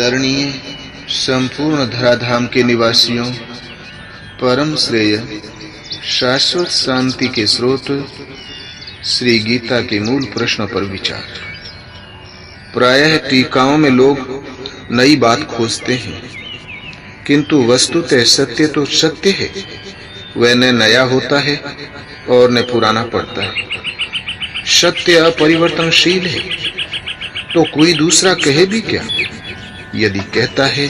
आदरणीय संपूर्ण धराधाम के निवासियों, परम श्रेय शाश्वत शांति के स्रोत श्री गीता के मूल प्रश्नों पर विचार। प्रायः टीकाओं में लोग नई बात खोजते हैं, किंतु वस्तुतः सत्य तो सत्य है। वह न नया होता है और न पुराना पड़ता है। सत्य अपरिवर्तनशील है, तो कोई दूसरा कहे भी क्या? यदि कहता है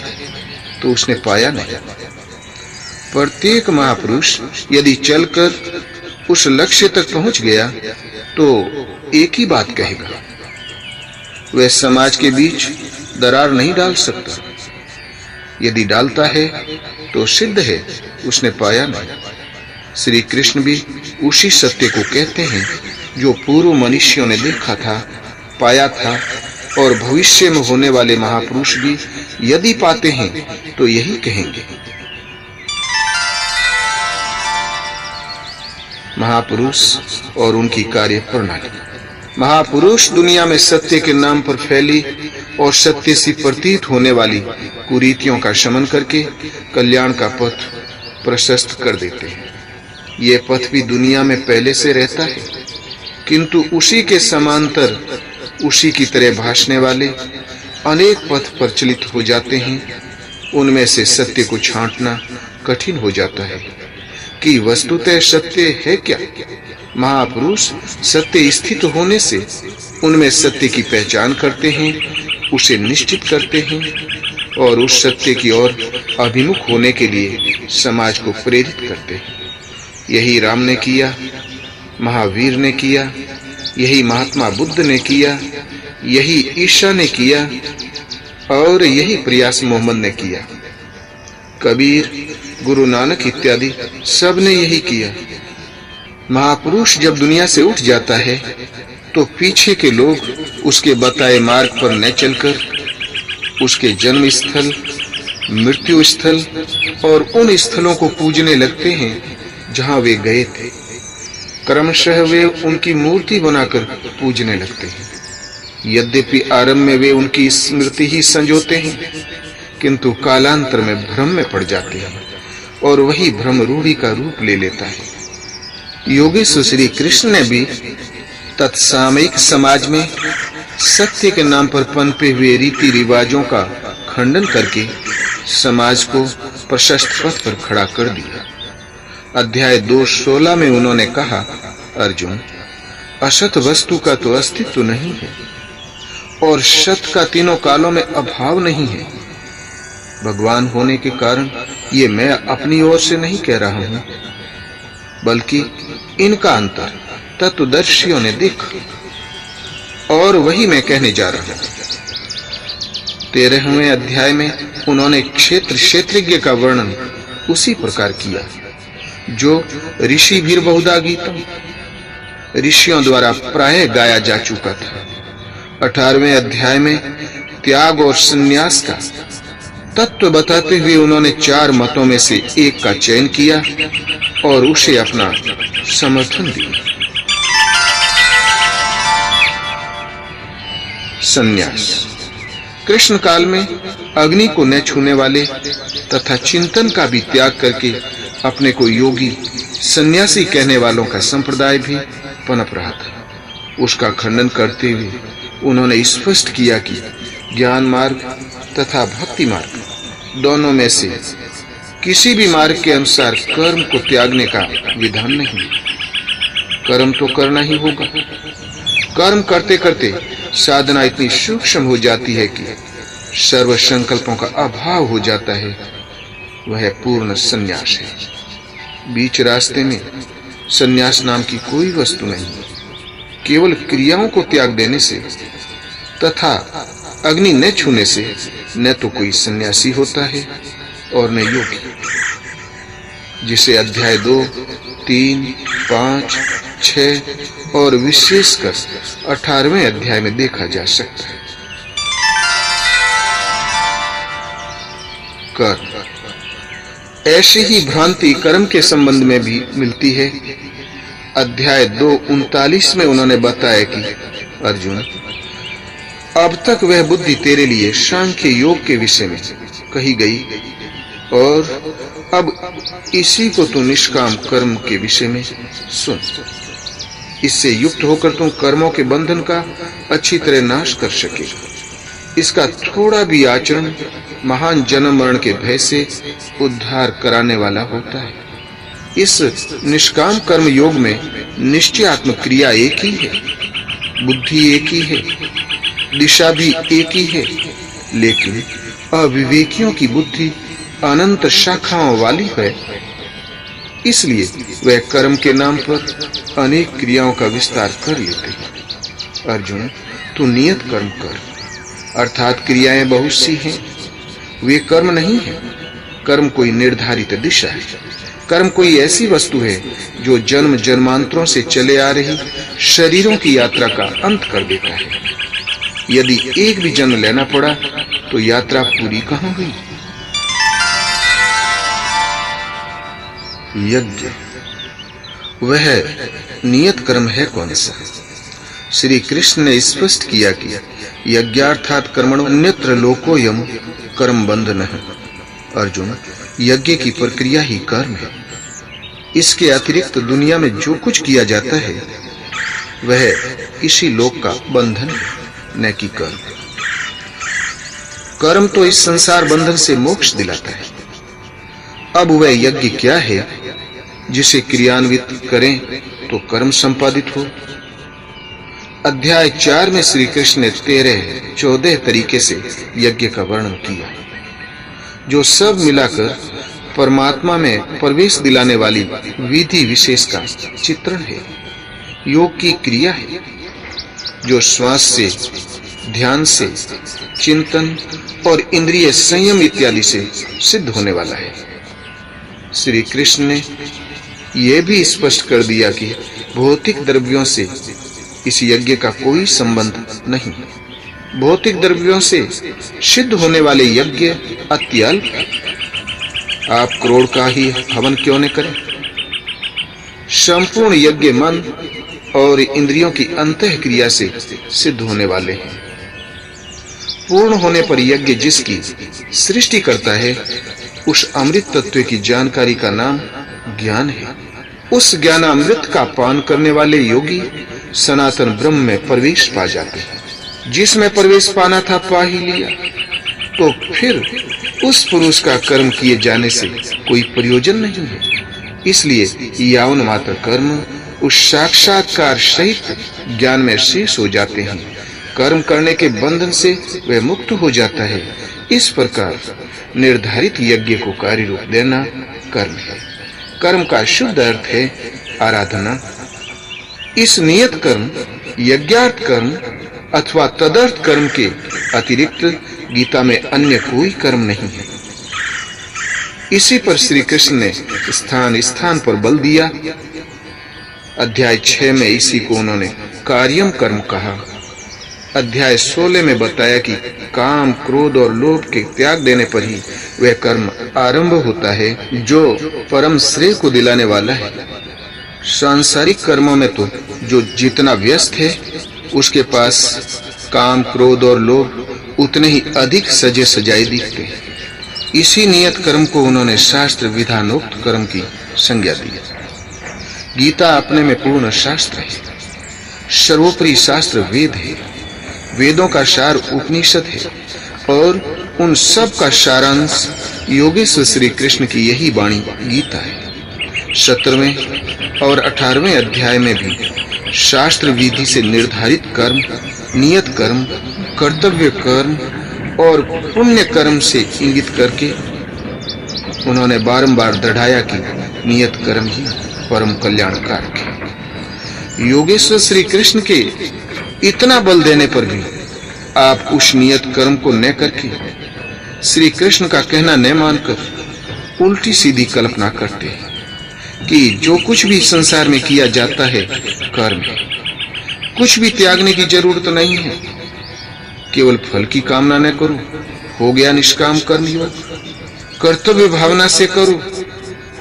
तो उसने पाया नहीं। प्रत्येक महापुरुष यदि चलकर उस लक्ष्य तक पहुंच गया तो एक ही बात कहेगा। वह समाज के बीच दरार नहीं डाल सकता। यदि डालता है तो सिद्ध है उसने पाया नहीं। श्री कृष्ण भी उसी सत्य को कहते हैं जो पूर्व मनुष्यों ने देखा था, पाया था, और भविष्य में होने वाले महापुरुष भी यदि पाते हैं तो यही कहेंगे। महापुरुष और उनकी कार्य प्रणाली। महापुरुष दुनिया में सत्य के नाम पर फैली और सत्य से प्रतीत होने वाली कुरीतियों का शमन करके कल्याण का पथ प्रशस्त कर देते हैं। ये पथ भी दुनिया में पहले से रहता है, किंतु उसी के समांतर उसी की तरह भासने वाले अनेक पथ प्रचलित हो जाते हैं। उनमें से सत्य को छांटना कठिन हो जाता है कि वस्तुतः सत्य है क्या। महापुरुष सत्य स्थित होने से उनमें सत्य की पहचान करते हैं, उसे निश्चित करते हैं और उस सत्य की ओर अभिमुख होने के लिए समाज को प्रेरित करते हैं। यही राम ने किया, महावीर ने किया, यही महात्मा बुद्ध ने किया, यही ईसा ने किया और यही प्रयास मोहम्मद ने किया। कबीर, गुरु नानक इत्यादि सब ने यही किया। महापुरुष जब दुनिया से उठ जाता है तो पीछे के लोग उसके बताए मार्ग पर न चलकर उसके जन्म स्थल, मृत्यु स्थल और उन स्थलों को पूजने लगते हैं जहां वे गए थे। क्रमशः वे उनकी मूर्ति बनाकर पूजने लगते हैं। यद्यपि आरंभ में वे उनकी स्मृति ही संजोते हैं, किंतु कालांतर में भ्रम में पड़ जाते हैं और वही भ्रम रूढ़ी का रूप ले लेता है। योगेश्वर श्री कृष्ण ने भी तत्सामयिक समाज में सत्य के नाम पर पनपे हुए रीति रिवाजों का खंडन करके समाज को प्रशस्त पथ पर खड़ा कर दिया। अध्याय 2:16 में उन्होंने कहा, अर्जुन, असत वस्तु का तो अस्तित्व नहीं है और सत का तीनों कालों में अभाव नहीं है। भगवान होने के कारण ये मैं अपनी ओर से नहीं कह रहा हूं, बल्कि इनका अंतर तत्वदर्शियों ने देखा और वही मैं कहने जा रहा हूं। 13वें अध्याय में उन्होंने क्षेत्र क्षेत्रज्ञ का वर्णन उसी प्रकार किया जो ऋषि भीर बहुधा गीतम ऋषियों द्वारा प्राय गाया जा चुका था। 18वें अध्याय में त्याग और संन्यास का तत्व बताते हुए उन्होंने 4 मतों में से एक का चयन किया और उसे अपना समर्थन दिया। संन्यास। कृष्ण काल में अग्नि को न छूने वाले तथा चिंतन का भी त्याग करके अपने को योगी सन्यासी कहने वालों का संप्रदाय भी पनप रहा था। उसका खंडन करते हुए उन्होंने स्पष्ट किया कि ज्ञान मार्ग तथा भक्ति मार्ग दोनों में से किसी भी मार्ग के अनुसार कर्म को त्यागने का विधान नहीं। कर्म तो करना ही होगा। कर्म करते करते साधना इतनी सूक्ष्म हो जाती है कि सर्व संकल्पों का अभाव हो जाता है। वह पूर्ण संन्यास है। बीच रास्ते में संन्यास नाम की कोई वस्तु नहीं। केवल क्रियाओं को त्याग देने से तथा अग्नि न छूने से न तो कोई सन्यासी होता है और न योगी, जिसे अध्याय 2, 3, 5, 6 और विशेषकर 18वें अध्याय में देखा जा सकता है। कर्म। ऐसी ही भ्रांति कर्म के संबंध में भी मिलती है। अध्याय 2:39 में उन्होंने बताया कि अर्जुन, अब तक वह बुद्धि तेरे लिए सांख्य योग के विषय में कही गई और अब इसी को तू निष्काम कर्म के विषय में सुन। इससे युक्त होकर तू कर्मों के बंधन का अच्छी तरह नाश कर सकेगा। इसका थोड़ा भी आचरण महान जन्म मरण के भय से उद्धार कराने वाला होता है। इस निष्काम कर्म योग में निश्चयात्मक क्रिया एक ही है, बुद्धि एक ही है, दिशा भी एक ही है, लेकिन अविवेकियों की बुद्धि अनंत शाखाओं वाली है। इसलिए वह कर्म के नाम पर अनेक क्रियाओं का विस्तार कर लेते हैं। अर्जुन, तू नियत कर्म कर, अर्थात क्रियाएं बहुत सी हैं, वे कर्म नहीं है। कर्म कोई निर्धारित दिशा है। कर्म कोई ऐसी वस्तु है जो जन्म जन्मांतरों से चले आ रही शरीरों की यात्रा का अंत कर देता है। यदि एक भी जन्म लेना पड़ा तो यात्रा पूरी कहां हुई? यज्ञ वह नियत कर्म है कौन सा? श्री कृष्ण ने स्पष्ट किया कि यज्ञार्थात कर्मणो अन्यत्र लोकोयम कर्म बंधनः। अर्जुन, यज्ञ की प्रक्रिया ही कर्म है। इसके अतिरिक्त दुनिया में जो कुछ किया जाता है वह इसी लोक का बंधन है, न कि कर्म। कर्म तो इस संसार बंधन से मोक्ष दिलाता है। अब वह यज्ञ क्या है जिसे क्रियान्वित करें तो कर्म संपादित हो? अध्याय 4 में श्री कृष्ण ने 13-14 तरीके से यज्ञ का वर्णन किया, जो सब मिलाकर परमात्मा में प्रवेश दिलाने वाली विधि विशेष का चित्रण है। योग की क्रिया है जो श्वास से, ध्यान से, चिंतन और इंद्रिय संयम इत्यादि से सिद्ध होने वाला है। श्री कृष्ण ने यह भी स्पष्ट कर दिया कि भौतिक द्रव्यों से इस यज्ञ का कोई संबंध नहीं। भौतिक द्रव्यों से सिद्ध होने वाले यज्ञ अत्यल्प है। आप करोड़ का ही हवन क्यों न करें? संपूर्ण यज्ञ मन और इंद्रियों की अंतः क्रिया से सिद्ध होने वाले हैं। पूर्ण होने पर यज्ञ जिसकी सृष्टि करता है, उस अमृत तत्व की जानकारी का नाम ज्ञान है। उस ज्ञानामृत का पान करने वाले योगी सनातन ब्रह्म में प्रवेश पा जाते हैं। जिसमें प्रवेश पाना था पा ही लिया, तो फिर उस पुरुष का कर्म किए जाने से कोई प्रयोजन नहीं है। इसलिए यावन मात्र कर्म उस साक्षात्कार सहित ज्ञान में शेष हो जाते हैं। कर्म करने के बंधन से वह मुक्त हो जाता है। इस प्रकार निर्धारित यज्ञ को कार्य रूप देना कर्म है। कर्म का शुद्ध अर्थ है आराधना। इस नियत कर्म, यज्ञार्थ कर्म अथवा तदर्थ कर्म के अतिरिक्त गीता में अन्य कोई कर्म नहीं है। इसी पर श्री कृष्ण ने स्थान स्थान पर बल दिया। अध्याय 6 में इसी को उन्होंने कार्यम कर्म कहा। अध्याय 16 में बताया कि काम, क्रोध और लोभ के त्याग देने पर ही वह कर्म आरंभ होता है जो परम श्रेय को दिलाने वाला है। सांसारिक कर्मों में तो जो जितना व्यस्त है, उसके पास काम, क्रोध और लोभ उतने ही अधिक सजे सजाए दिखते हैं। इसी नियत कर्म को उन्होंने शास्त्र विधानोक्त कर्म की संज्ञा दी। गीता अपने में पूर्ण शास्त्र है। सर्वोपरि शास्त्र वेद है। वेदों का सार उपनिषद है और उन सब का सारांश योगेश्वर श्री कृष्ण की यही वाणी गीता है। 17वें और 18वें अध्याय में भी शास्त्र विधि से निर्धारित कर्म, नियत कर्म, कर्तव्य कर्म और पुण्य कर्म से इंगित करके उन्होंने बारंबार दृढ़ाया कि नियत कर्म ही परम कल्याणकारक है। योगेश्वर श्री कृष्ण के इतना बल देने पर भी आप उस नियत कर्म को न करके श्री कृष्ण का कहना न मानकर उल्टी सीधी कल्पना करते हैं कि जो कुछ भी संसार में किया जाता है कर्म है। कुछ भी त्यागने की जरूरत नहीं है। केवल फल की कामना न करो, हो गया निष्काम कर्म योग। कर्तव्य भावना से करो,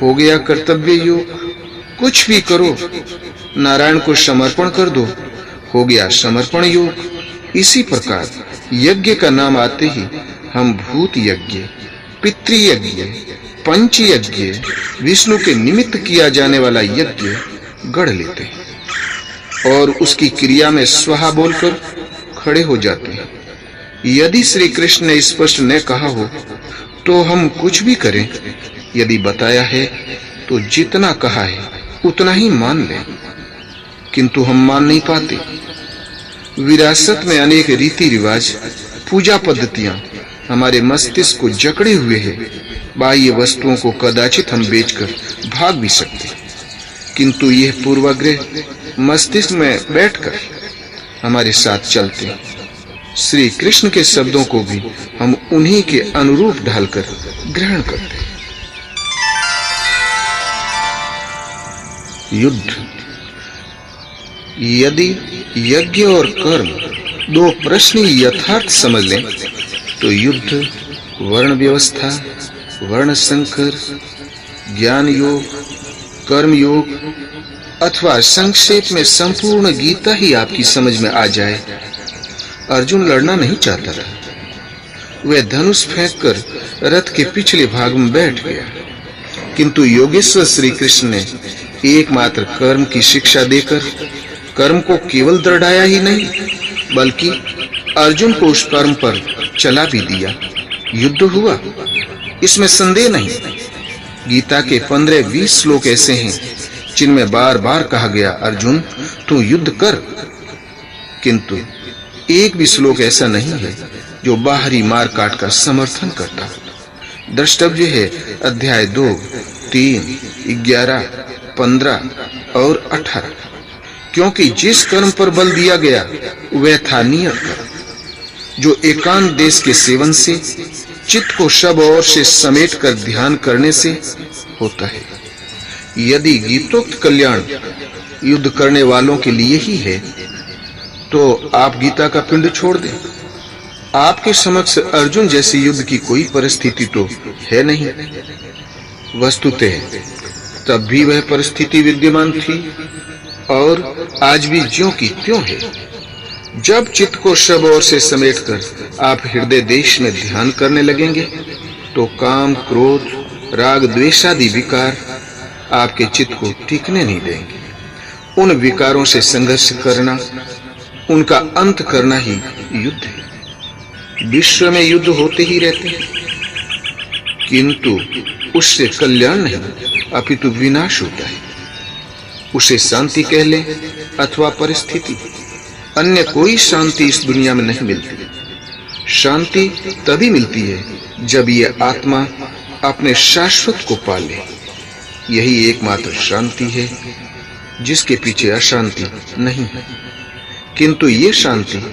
हो गया कर्तव्य योग। कुछ भी करो, नारायण को समर्पण कर दो, हो गया समर्पण योग। इसी प्रकार यज्ञ का नाम आते ही हम भूत यज्ञ, पितृयज्ञ, पंच यज्ञ, विष्णु के निमित्त किया जाने वाला यज्ञ गढ़ लेते हैं और उसकी क्रिया में स्वाहा बोलकर खड़े हो जाते हैं। यदि श्री कृष्ण ने स्पष्ट न कहा हो तो हम कुछ भी करें, यदि बताया है तो जितना कहा है उतना ही मान लें, किंतु हम मान नहीं पाते। विरासत में अनेक रीति रिवाज, पूजा पद्धतियां हमारे मस्तिष्क को जकड़े हुए हैं। बाह्य वस्तुओं को कदाचित हम बेचकर भाग भी सकते, किंतु यह पूर्वाग्रह मस्तिष्क में बैठकर हमारे साथ चलते हैं। श्री कृष्ण के शब्दों को भी हम उन्हीं के अनुरूप ढालकर ग्रहण करते हैं। युद्ध। यदि यज्ञ और कर्म दो प्रश्न यथार्थ समझ लें तो युद्ध, वर्ण व्यवस्था, वर्ण संकर, ज्ञान योग, कर्म योग अथवा संक्षेप में संपूर्ण गीता ही आपकी समझ में आ जाए। अर्जुन लड़ना नहीं चाहता था। वह धनुष फेंककर रथ के पिछले भाग में बैठ गया, किंतु योगेश्वर श्री कृष्ण ने एकमात्र कर्म की शिक्षा देकर कर्म को केवल दृढ़ाया ही नहीं, बल्कि अर्जुन को उस कर्म पर चला भी दिया। युद्ध हुआ, इसमें संदेह नहीं। गीता के 15-20 श्लोक ऐसे हैं जिनमें बार-बार कहा गया, अर्जुन तू युद्ध कर, किंतु एक भी श्लोक ऐसा नहीं है जो बाहरी मार काट का समर्थन करता। द्रष्टव्य है अध्याय 2, 3, 11, 15 और 18, क्योंकि जिस कर्म पर बल दिया गया वह था नियत कर्म, जो एकांत देश के सेवन से, चित्त को सब ओर से समेट कर ध्यान करने से होता है। यदि गीतोक्त कल्याण युद्ध करने वालों के लिए ही है तो आप गीता का पिंड छोड़ दें। आपके समक्ष अर्जुन जैसे युद्ध की कोई परिस्थिति तो है नहीं। वस्तुतः तब भी वह परिस्थिति विद्यमान थी और आज भी ज्यों की त्यों है। जब चित्त को सब ओर से समेटकर आप हृदय देश में ध्यान करने लगेंगे तो काम, क्रोध, राग, द्वेष आदि विकार आपके चित्त को टिकने नहीं देंगे। उन विकारों से संघर्ष करना, उनका अंत करना ही युद्ध है। विश्व में युद्ध होते ही रहते हैं, किंतु उससे कल्याण नहीं अपितु विनाश होता है। उसे शांति कह लें अथवा परिस्थिति, अन्य कोई शांति इस दुनिया में नहीं मिलती। शांति तभी मिलती है जब ये आत्मा अपने शाश्वत को पाले। यही एकमात्र शांति है जिसके पीछे अशांति नहीं है, किंतु ये शांति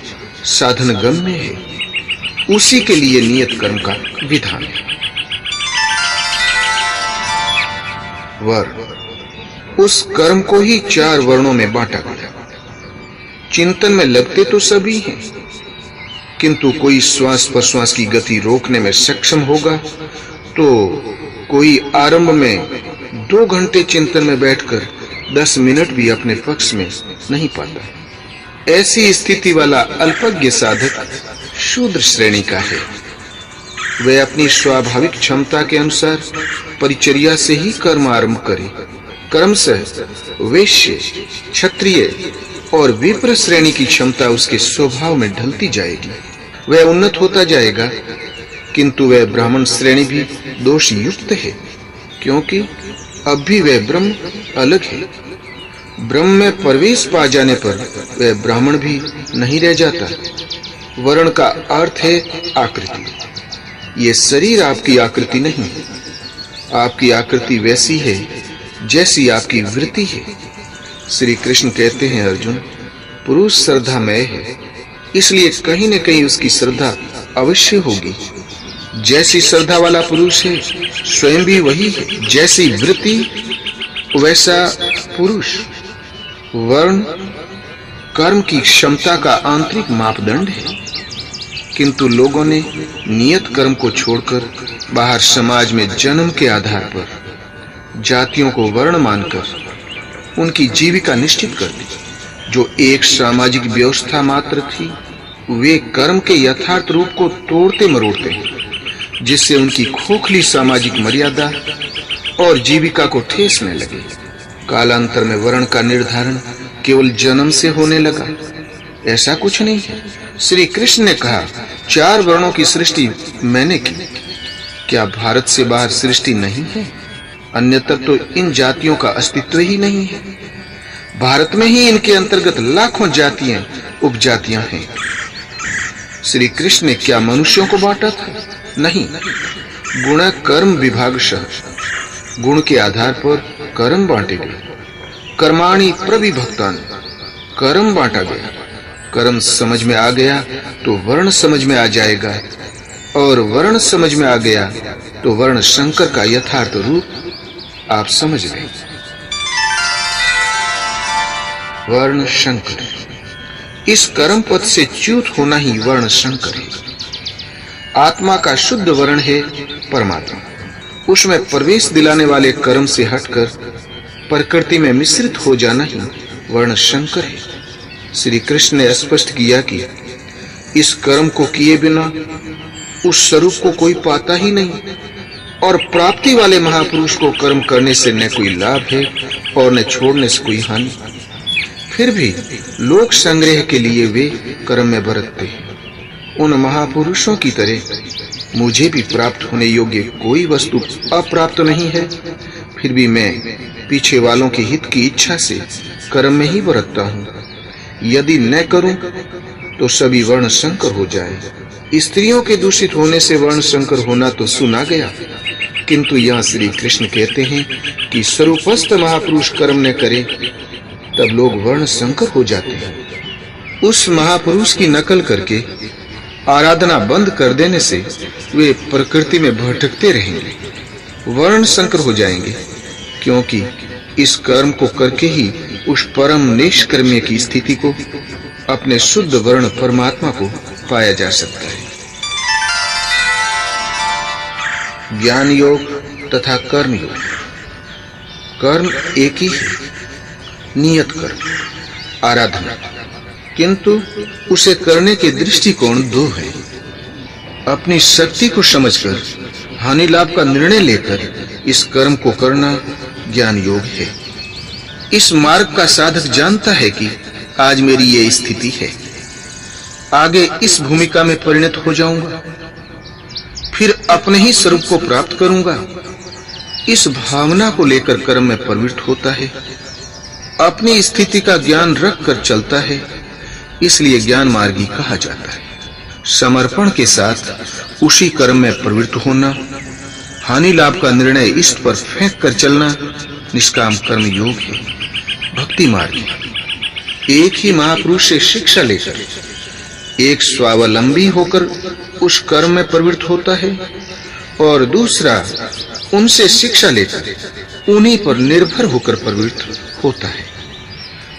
साधन गम्य है। उसी के लिए नियत कर्म का विधान है। वर्ण, उस कर्म को ही 4 वर्णों में बांटा गया। चिंतन में लगते तो सभी हैं, किंतु कोई श्वास प्रश्वास की गति रोकने में सक्षम होगा तो कोई आरंभ में 2 घंटे चिंतन में बैठकर 10 मिनट भी अपने पक्ष में नहीं पाता। ऐसी स्थिति वाला अल्पज्ञ साधक शूद्र श्रेणी का है। वह अपनी स्वाभाविक क्षमता के अनुसार परिचर्या से ही कर्म आरंभ करे। क्रमशः वैश्य, क्षत्रिय और विप्र श्रेणी की क्षमता उसके स्वभाव में ढलती जाएगी। वह उन्नत होता जाएगा, किंतु वह ब्राह्मण श्रेणी भी दोष युक्त है, क्योंकि अब भी वह ब्रह्म अलग है। ब्रह्म में प्रवेश पा जाने पर वह ब्राह्मण भी नहीं रह जाता। वर्ण का अर्थ है आकृति। ये शरीर आपकी आकृति नहीं, आपकी आकृति वैसी है जैसी आपकी वृत्ति है। श्री कृष्ण कहते हैं, अर्जुन पुरुष श्रद्धामय है, इसलिए कहीं न कहीं उसकी श्रद्धा अवश्य होगी। जैसी श्रद्धा वाला पुरुष है स्वयं भी वही है, जैसी वृत्ति वैसा पुरुष। वर्ण कर्म की क्षमता का आंतरिक मापदंड है, किंतु लोगों ने नियत कर्म को छोड़कर बाहर समाज में जन्म के आधार पर जातियों को वर्ण मानकर उनकी जीविका निश्चित कर दी, जो एक सामाजिक व्यवस्था मात्र थी। वे कर्म के यथार्थ रूप को तोड़ते मरोड़ते हैं, जिससे उनकी खोखली सामाजिक मर्यादा और जीविका को ठेस न लगे। कालांतर में वर्ण का निर्धारण केवल जन्म से होने लगा, ऐसा कुछ नहीं है। श्री कृष्ण ने कहा, 4 वर्णों की सृष्टि मैंने की। क्या भारत से बाहर सृष्टि नहीं है? अन्यत्र तो इन जातियों का अस्तित्व ही नहीं है। भारत में ही इनके अंतर्गत लाखों जातियां उपजातियां हैं। श्री कृष्ण ने क्या मनुष्यों को बांटा था? नहीं। गुण कर्म विभागशः, गुण के आधार पर कर्म बांटे गए। कर्माणि प्रविभक्तानि, कर्म बांटा गया। कर्म समझ में आ गया तो वर्ण समझ में आ जाएगा, और वर्ण समझ में आ गया तो वर्ण शंकर का यथार्थ रूप आप समझ लें। वर्ण शंकर, इस कर्म पद से च्युत होना ही वर्ण शंकर है। आत्मा का शुद्ध वर्ण है परमात्मा। उसमें प्रवेश दिलाने वाले कर्म से हटकर प्रकृति में मिश्रित हो जाना ही वर्ण शंकर है। श्री कृष्ण ने स्पष्ट किया कि इस कर्म को किए बिना उस स्वरूप को कोई पाता ही नहीं, और प्राप्ति वाले महापुरुष को कर्म करने से न कोई लाभ है और न छोड़ने से कोई हानि। फिर भी लोक संग्रह के लिए वे कर्म में बरतते हैं। उन महापुरुषों की तरह मुझे भी प्राप्त होने योग्य कोई वस्तु अप्राप्त नहीं है, फिर भी मैं पीछे वालों के हित की इच्छा से कर्म में ही बरतता हूँ। यदि न करूं तो सभी वर्ण संकर हो जाए। स्त्रियों के दूषित होने से वर्ण संकर होना तो सुना गया, किंतु यहाँ श्री कृष्ण कहते हैं कि स्वरूपस्थ महापुरुष कर्म न करे तब लोग वर्ण संकर हो जाते हैं। उस महापुरुष की नकल करके आराधना बंद कर देने से वे प्रकृति में भटकते रहेंगे, वर्ण संकर हो जाएंगे, क्योंकि इस कर्म को करके ही उस परम निष्कर्म्य की स्थिति को, अपने शुद्ध वर्ण परमात्मा को पाया जा सकता है। ज्ञान योग तथा कर्म योग। कर्म एक ही है, नियत कर्म, आराधना, किंतु उसे करने के दृष्टिकोण 2 है। अपनी शक्ति को समझकर हानि लाभ का निर्णय लेकर इस कर्म को करना ज्ञान योग है। इस मार्ग का साधक जानता है कि आज मेरी ये स्थिति है, आगे इस भूमिका में परिणत हो जाऊंगा, फिर अपने ही स्वरूप को प्राप्त करूंगा। इस भावना को लेकर कर्म में प्रवृत्त होता है, अपनी स्थिति का ज्ञान रखकर चलता है, इसलिए ज्ञान मार्गी कहा जाता है। समर्पण के साथ उसी कर्म में प्रवृत्त होना, हानि लाभ का निर्णय इष्ट पर फेंक कर चलना निष्काम कर्म योग है। भक्ति मार्ग एक ही महापुरुष से शिक्षा लेकर एक स्वावलंबी होकर उस कर्म में प्रवृत्त होता है, और दूसरा उनसे शिक्षा लेकर उन्हीं पर निर्भर होकर प्रवृत्त होता है।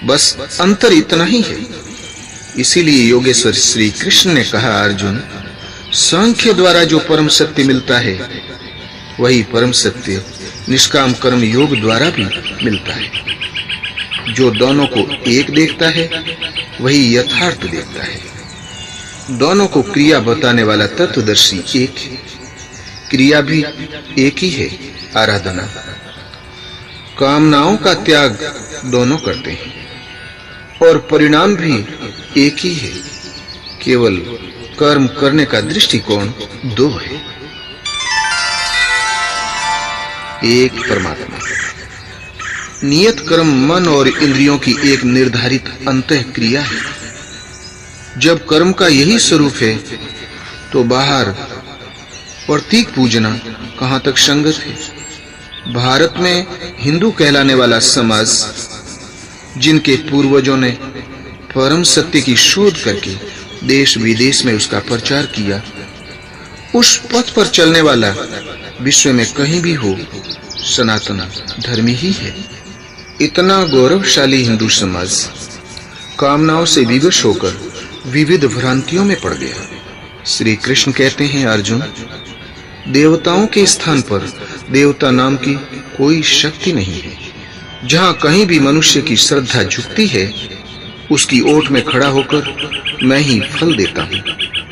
बस अंतर इतना ही है। इसीलिए योगेश्वर श्री कृष्ण ने कहा, अर्जुन, सांख्य द्वारा जो परम सत्य मिलता है वही परम सत्य निष्काम कर्म योग द्वारा भी मिलता है। जो दोनों को एक देखता है वही यथार्थ देखता है। दोनों को क्रिया बताने वाला तत्वदर्शी एक है, क्रिया भी एक ही है, आराधना। कामनाओं का त्याग दोनों करते हैं और परिणाम भी एक ही है, केवल कर्म करने का दृष्टिकोण 2 है। एक परमात्मा। नियत कर्म मन और इंद्रियों की एक निर्धारित अंतः क्रिया है। जब कर्म का यही स्वरूप है तो बाहर प्रतीक पूजना कहां तक संगत है। भारत में हिंदू कहलाने वाला समाज, जिनके पूर्वजों ने परम सत्य की शोध करके देश विदेश में उसका प्रचार किया, उस पथ पर चलने वाला विश्व में कहीं भी हो सनातन धर्मी ही है। इतना गौरवशाली हिंदू समाज कामनाओं से विवश होकर विविध भ्रांतियों में पड़ गया। श्री कृष्ण कहते हैं, अर्जुन, देवताओं के स्थान पर देवता नाम की कोई शक्ति नहीं है। जहां कहीं भी मनुष्य की श्रद्धा झुकती है, उसकी ओट में खड़ा होकर मैं ही फल देता हूँ,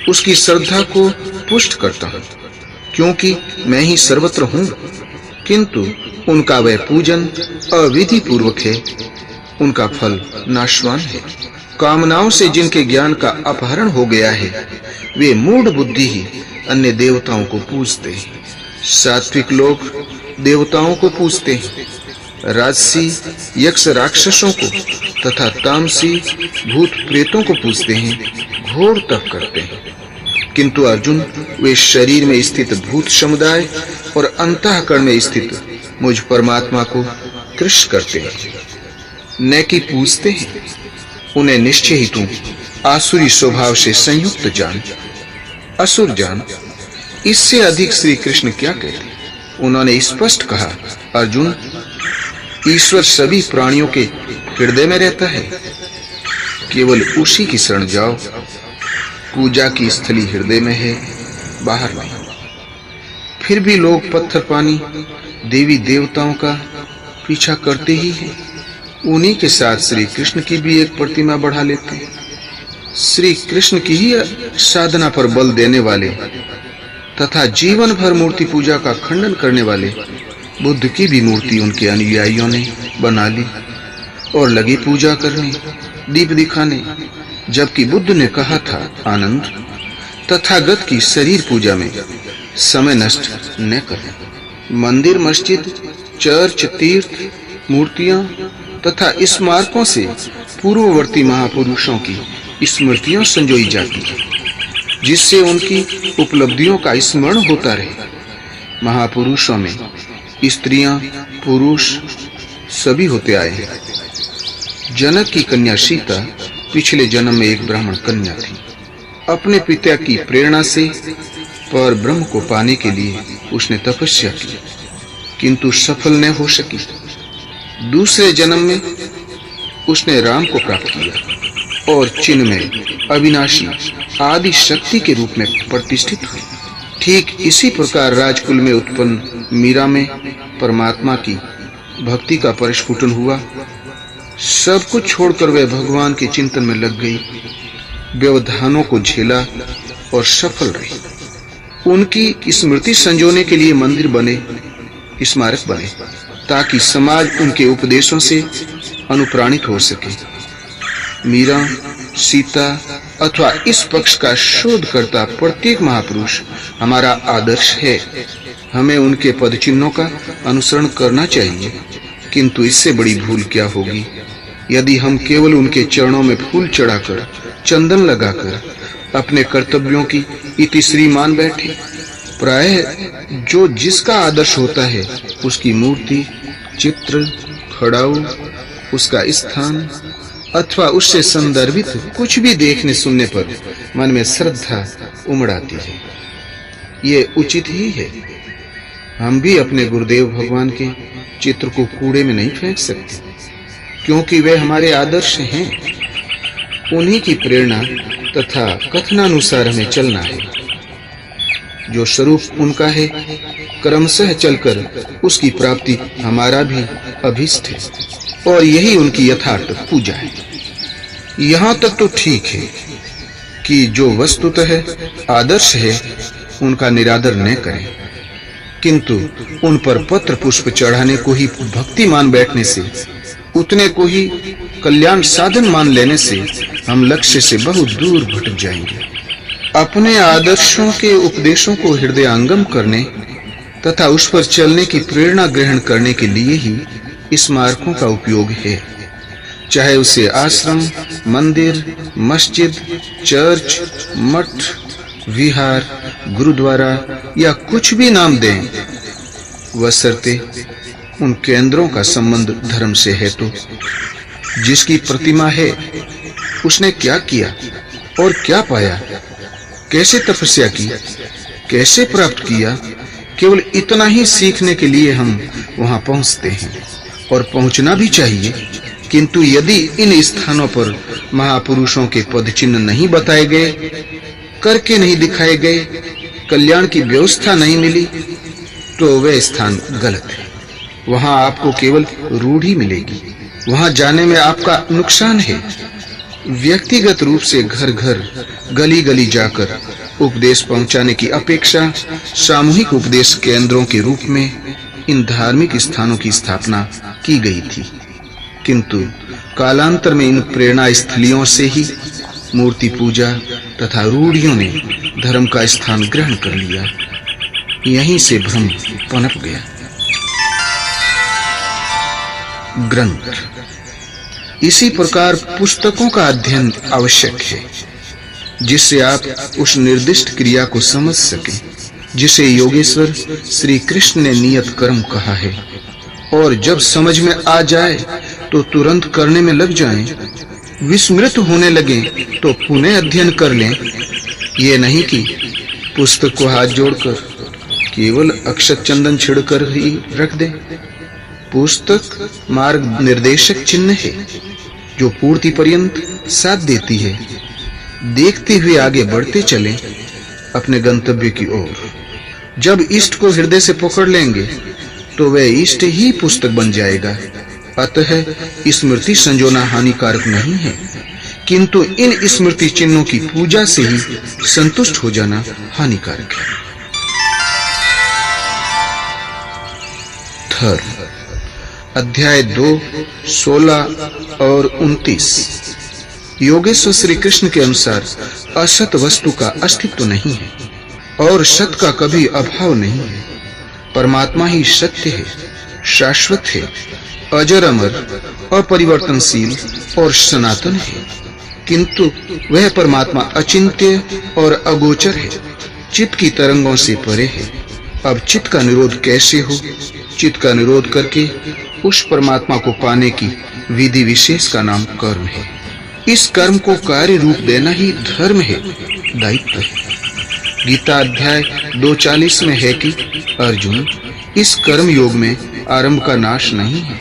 उसकी श्रद्धा को पुष्ट करता हूँ, क्योंकि मैं ही सर्वत्र हूँ। किंतु उनका वह पूजन अविधि पूर्वक है, उनका फल नाशवान है। कामनाओं से जिनके ज्ञान का अपहरण हो गया है, वे मूढ़ बुद्धि ही अन्य देवताओं को पूजते हैं। सात्विक लोग देवताओं को पूजते हैं, राजसी यक्ष राक्षसों को तथा तामसी भूत प्रेतों को पूजते हैं, घोर तप करते हैं। किंतु अर्जुन, वे शरीर में स्थित भूत समुदाय और अंतःकरण में स्थित मुझ परमात्मा को कृष्ण करते हैं, न कि पूजते हैं। उन्हें निश्चय ही तू आसुरी स्वभाव से संयुक्त जान, असुर जान। इससे अधिक श्री कृष्ण क्या कहते? उन्होंने स्पष्ट कहा, अर्जुन, ईश्वर सभी प्राणियों के हृदय में रहता है, केवल उसी की शरण जाओ। पूजा की स्थली हृदय में है, बाहर नहीं। फिर भी लोग पत्थर पानी देवी देवताओं का पीछा करते ही हैं। उन्हीं के साथ श्री कृष्ण की भी एक प्रतिमा बढ़ा लेते हैं। श्री कृष्ण की ही साधना पर बल देने वाले तथा जीवन भर मूर्ति पूजा का खंडन करने वाले बुद्ध की भी मूर्ति उनके अनुयायियों ने बना ली और लगी पूजा करने, दीप दिखाने। जबकि बुद्ध ने कहा था, आनंद, तथागत की शरीर पूजा में समय नष्ट न करें। मंदिर, मस्जिद, चर्च, तीर्थ, मूर्तियां तथा स्मारकों से पूर्ववर्ती महापुरुषों की स्मृतियां संजोई जाती हैं, जिससे उनकी उपलब्धियों का स्मरण होता रहे। महापुरुषों में स्त्रियां, पुरुष सभी होते आए हैं। जनक की कन्या सीता पिछले जन्म में एक ब्राह्मण कन्या थी। अपने पिता की प्रेरणा से पर ब्रह्म को पाने के लिए उसने तपस्या की, किंतु सफल न हो सकी। दूसरे जन्म में उसने राम को प्राप्त किया और चिन्ह में अविनाशी आदि शक्ति के रूप में प्रतिष्ठित हुई। ठीक इसी प्रकार राजकुल में उत्पन्न मीरा में परमात्मा की भक्ति का परिस्फुटन हुआ। सब कुछ छोड़कर वह भगवान के चिंतन में लग गई, व्यवधानों को झेला और सफल रही। उनकी स्मृति संजोने के लिए मंदिर बने, स्मारक बने, ताकि समाज उनके उपदेशों से अनुप्राणित हो सके। मीरा, सीता अथवा इस पक्ष का शोध करता प्रत्येक महापुरुष हमारा आदर्श है। हमें उनके पद चिन्हों का अनुसरण करना चाहिए। किंतु इससे बड़ी भूल क्या होगी यदि हम केवल उनके चरणों में फूल चढ़ाकर, चंदन लगाकर अपने कर्तव्यों की इतिश्री मान बैठे। प्रायः जो जिसका आदर्श होता है, उसकी मूर्ति, चित्र, खड़ाऊ, उसका स्थान अथवा उससे संदर्भित कुछ भी देखने सुनने पर मन में श्रद्धा उमड़ आती है। ये उचित ही है। हम भी अपने गुरुदेव भगवान के चित्र को कूड़े में नहीं फेंक सकते, क्योंकि वे हमारे आदर्श हैं। उन्हीं की प्रेरणा तथा कथनानुसार हमें चलना है। जो स्वरूप उनका है, क्रमशः चलकर उसकी प्राप्ति हमारा भी अभीष्ट है, और यही उनकी यथार्थ पूजा है। यहाँ तक तो ठीक है कि जो वस्तुतः आदर्श है, उनका निरादर न करें, किंतु उन पर पत्र पुष्प चढ़ाने को ही भक्ति मान बैठने से, उतने को ही कल्याण साधन मान लेने से हम लक्ष्य से बहुत दूर भटक जाएंगे। अपने आदर्शों के उपदेशों को हृदयंगम करने तथा उस पर चलने की प्रेरणा ग्रहण करने के लिए ही स्मारकों का उपयोग है। चाहे उसे आश्रम, मंदिर, मस्जिद, चर्च, मठ, विहार, गुरुद्वारा या कुछ भी नाम दें, बशर्ते उन केंद्रों का संबंध धर्म से है। तो जिसकी प्रतिमा है, उसने क्या किया और क्या पाया, कैसे तपस्या की, कैसे प्राप्त किया, केवल इतना ही सीखने के लिए हम वहां पहुंचते हैं, और पहुंचना भी चाहिए। किंतु यदि इन स्थानों पर महापुरुषों के पद चिन्ह नहीं बताए गए, करके नहीं दिखाए गए, कल्याण की व्यवस्था नहीं मिली, तो वह स्थान गलत है। वहां आपको केवल रूढ़ी मिलेगी। वहां जाने में आपका नुकसान है। व्यक्तिगत रूप से घर घर गली गली जाकर उपदेश पहुंचाने की अपेक्षा सामूहिक उपदेश केंद्रों के रूप में इन धार्मिक स्थानों की स्थापना की गई थी। किंतु कालांतर में इन प्रेरणा स्थलियों से ही मूर्ति पूजा तथा रूढ़ियों ने धर्म का स्थान ग्रहण कर लिया। यहीं से भ्रम पनप गया। ग्रंथ। इसी प्रकार पुस्तकों का अध्ययन आवश्यक है, जिससे आप उस निर्दिष्ट क्रिया को समझ सकें जिसे योगेश्वर श्री कृष्ण ने नियत कर्म कहा है, और जब समझ में आ जाए तो तुरंत करने में लग जाएं। विस्मृत होने लगे तो पुनः अध्ययन कर लें। ये नहीं कि पुस्तक को हाथ जोड़कर केवल अक्षत चंदन छिड़कर ही रख दें। पुस्तक मार्ग निर्देशक चिन्ह है जो पूर्ति पर्यंत साथ देती है। देखते हुए आगे बढ़ते चलें अपने गंतव्य की ओर। जब इष्ट को हृदय से पकड़ लेंगे तो वह इष्ट ही पुस्तक बन जाएगा। अतः स्मृति संजोना हानिकारक नहीं है, किंतु इन स्मृति चिन्हों की पूजा से ही संतुष्ट हो जाना हानिकारक है। धर्म। अध्याय 2, 16 और 29। योगेश्वर श्री कृष्ण के अनुसार असत वस्तु का अस्तित्व नहीं है और सत का कभी अभाव नहीं है। परमात्मा ही सत्य है, शाश्वत है, अजर अमर, अपरिवर्तनशील और सनातन है। किंतु वह परमात्मा अचिंत्य और अगोचर है, चित्त की तरंगों से परे है। अब चित्त का निरोध कैसे हो? चित्त का निरोध करके उस परमात्मा को पाने की विधि विशेष का नाम कर्म है। इस कर्म को कार्य रूप देना ही धर्म है, दायित्व है। गीता अध्याय 2:40 में है कि अर्जुन, इस कर्म योग में आरंभ का नाश नहीं है।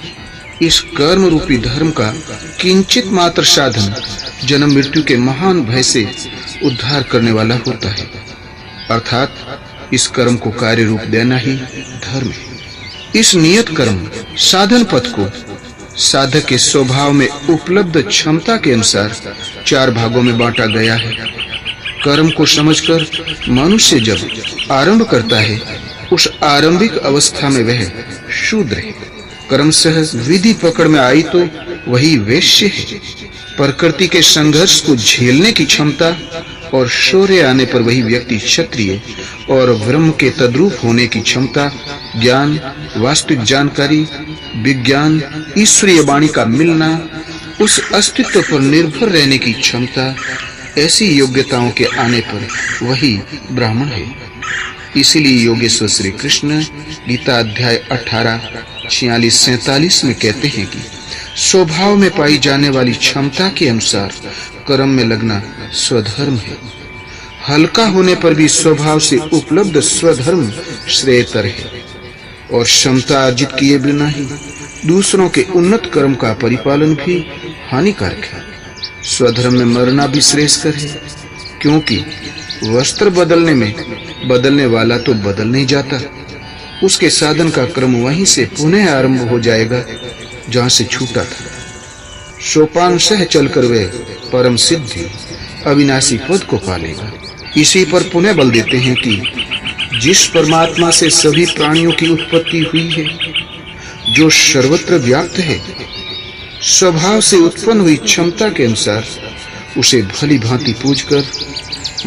इस कर्म रूपी धर्म का किंचित मात्र साधन जन्म मृत्यु के महान भय से उद्धार करने वाला होता है। अर्थात इस कर्म को कार्य रूप देना ही धर्म है। इस नियत कर्म साधन पथ को साधक के स्वभाव में उपलब्ध क्षमता के अनुसार 4 भागों में बांटा गया है। कर्म को समझकर मनुष्य जब आरंभ करता है, उस आरंभिक अवस्था में वह शूद्र है। कर्मशः विधि पकड़ में आई तो वही वैश्य है। प्रकृति के संघर्ष को झेलने की क्षमता और शौर्य आने पर वही व्यक्ति क्षत्रिय, और ब्रह्म के तद्रूप होने की क्षमता, ज्ञान, वास्तविक जानकारी, विज्ञान, ईश्वरीय वाणी का मिलना, उस अस्तित्व पर निर्भर रहने की क्षमता, ऐसी योग्यताओं के आने पर वही ब्राह्मण है। इसीलिए योगेश्वर श्री कृष्ण गीता अध्याय 18, 46-47 में कहते हैं कि स्वभाव में पाई जाने वाली क्षमता के अनुसार कर्म में लगना स्वधर्म है। हल्का होने पर भी स्वभाव से उपलब्ध स्वधर्म श्रेयतर है, और क्षमता अर्जित किए बिना ही दूसरों के उन्नत कर्म का परिपालन भी हानिकारक है। स्वधर्म में मरना भी श्रेयस्कर है, क्योंकि वस्त्र बदलने में बदलने वाला तो बदल नहीं जाता। उसके साधन का क्रम वहीं से पुनः आरंभ हो जाएगा जहां से छूटा था। सोपान सह चलकर वे परम सिद्धि अविनाशी पद को पालेगा। इसी पर पुनः बल देते हैं कि जिस परमात्मा से सभी प्राणियों की उत्पत्ति हुई है, जो सर्वत्र व्याप्त है, स्वभाव से उत्पन्न हुई क्षमता के अनुसार उसे भली भांति पूजकर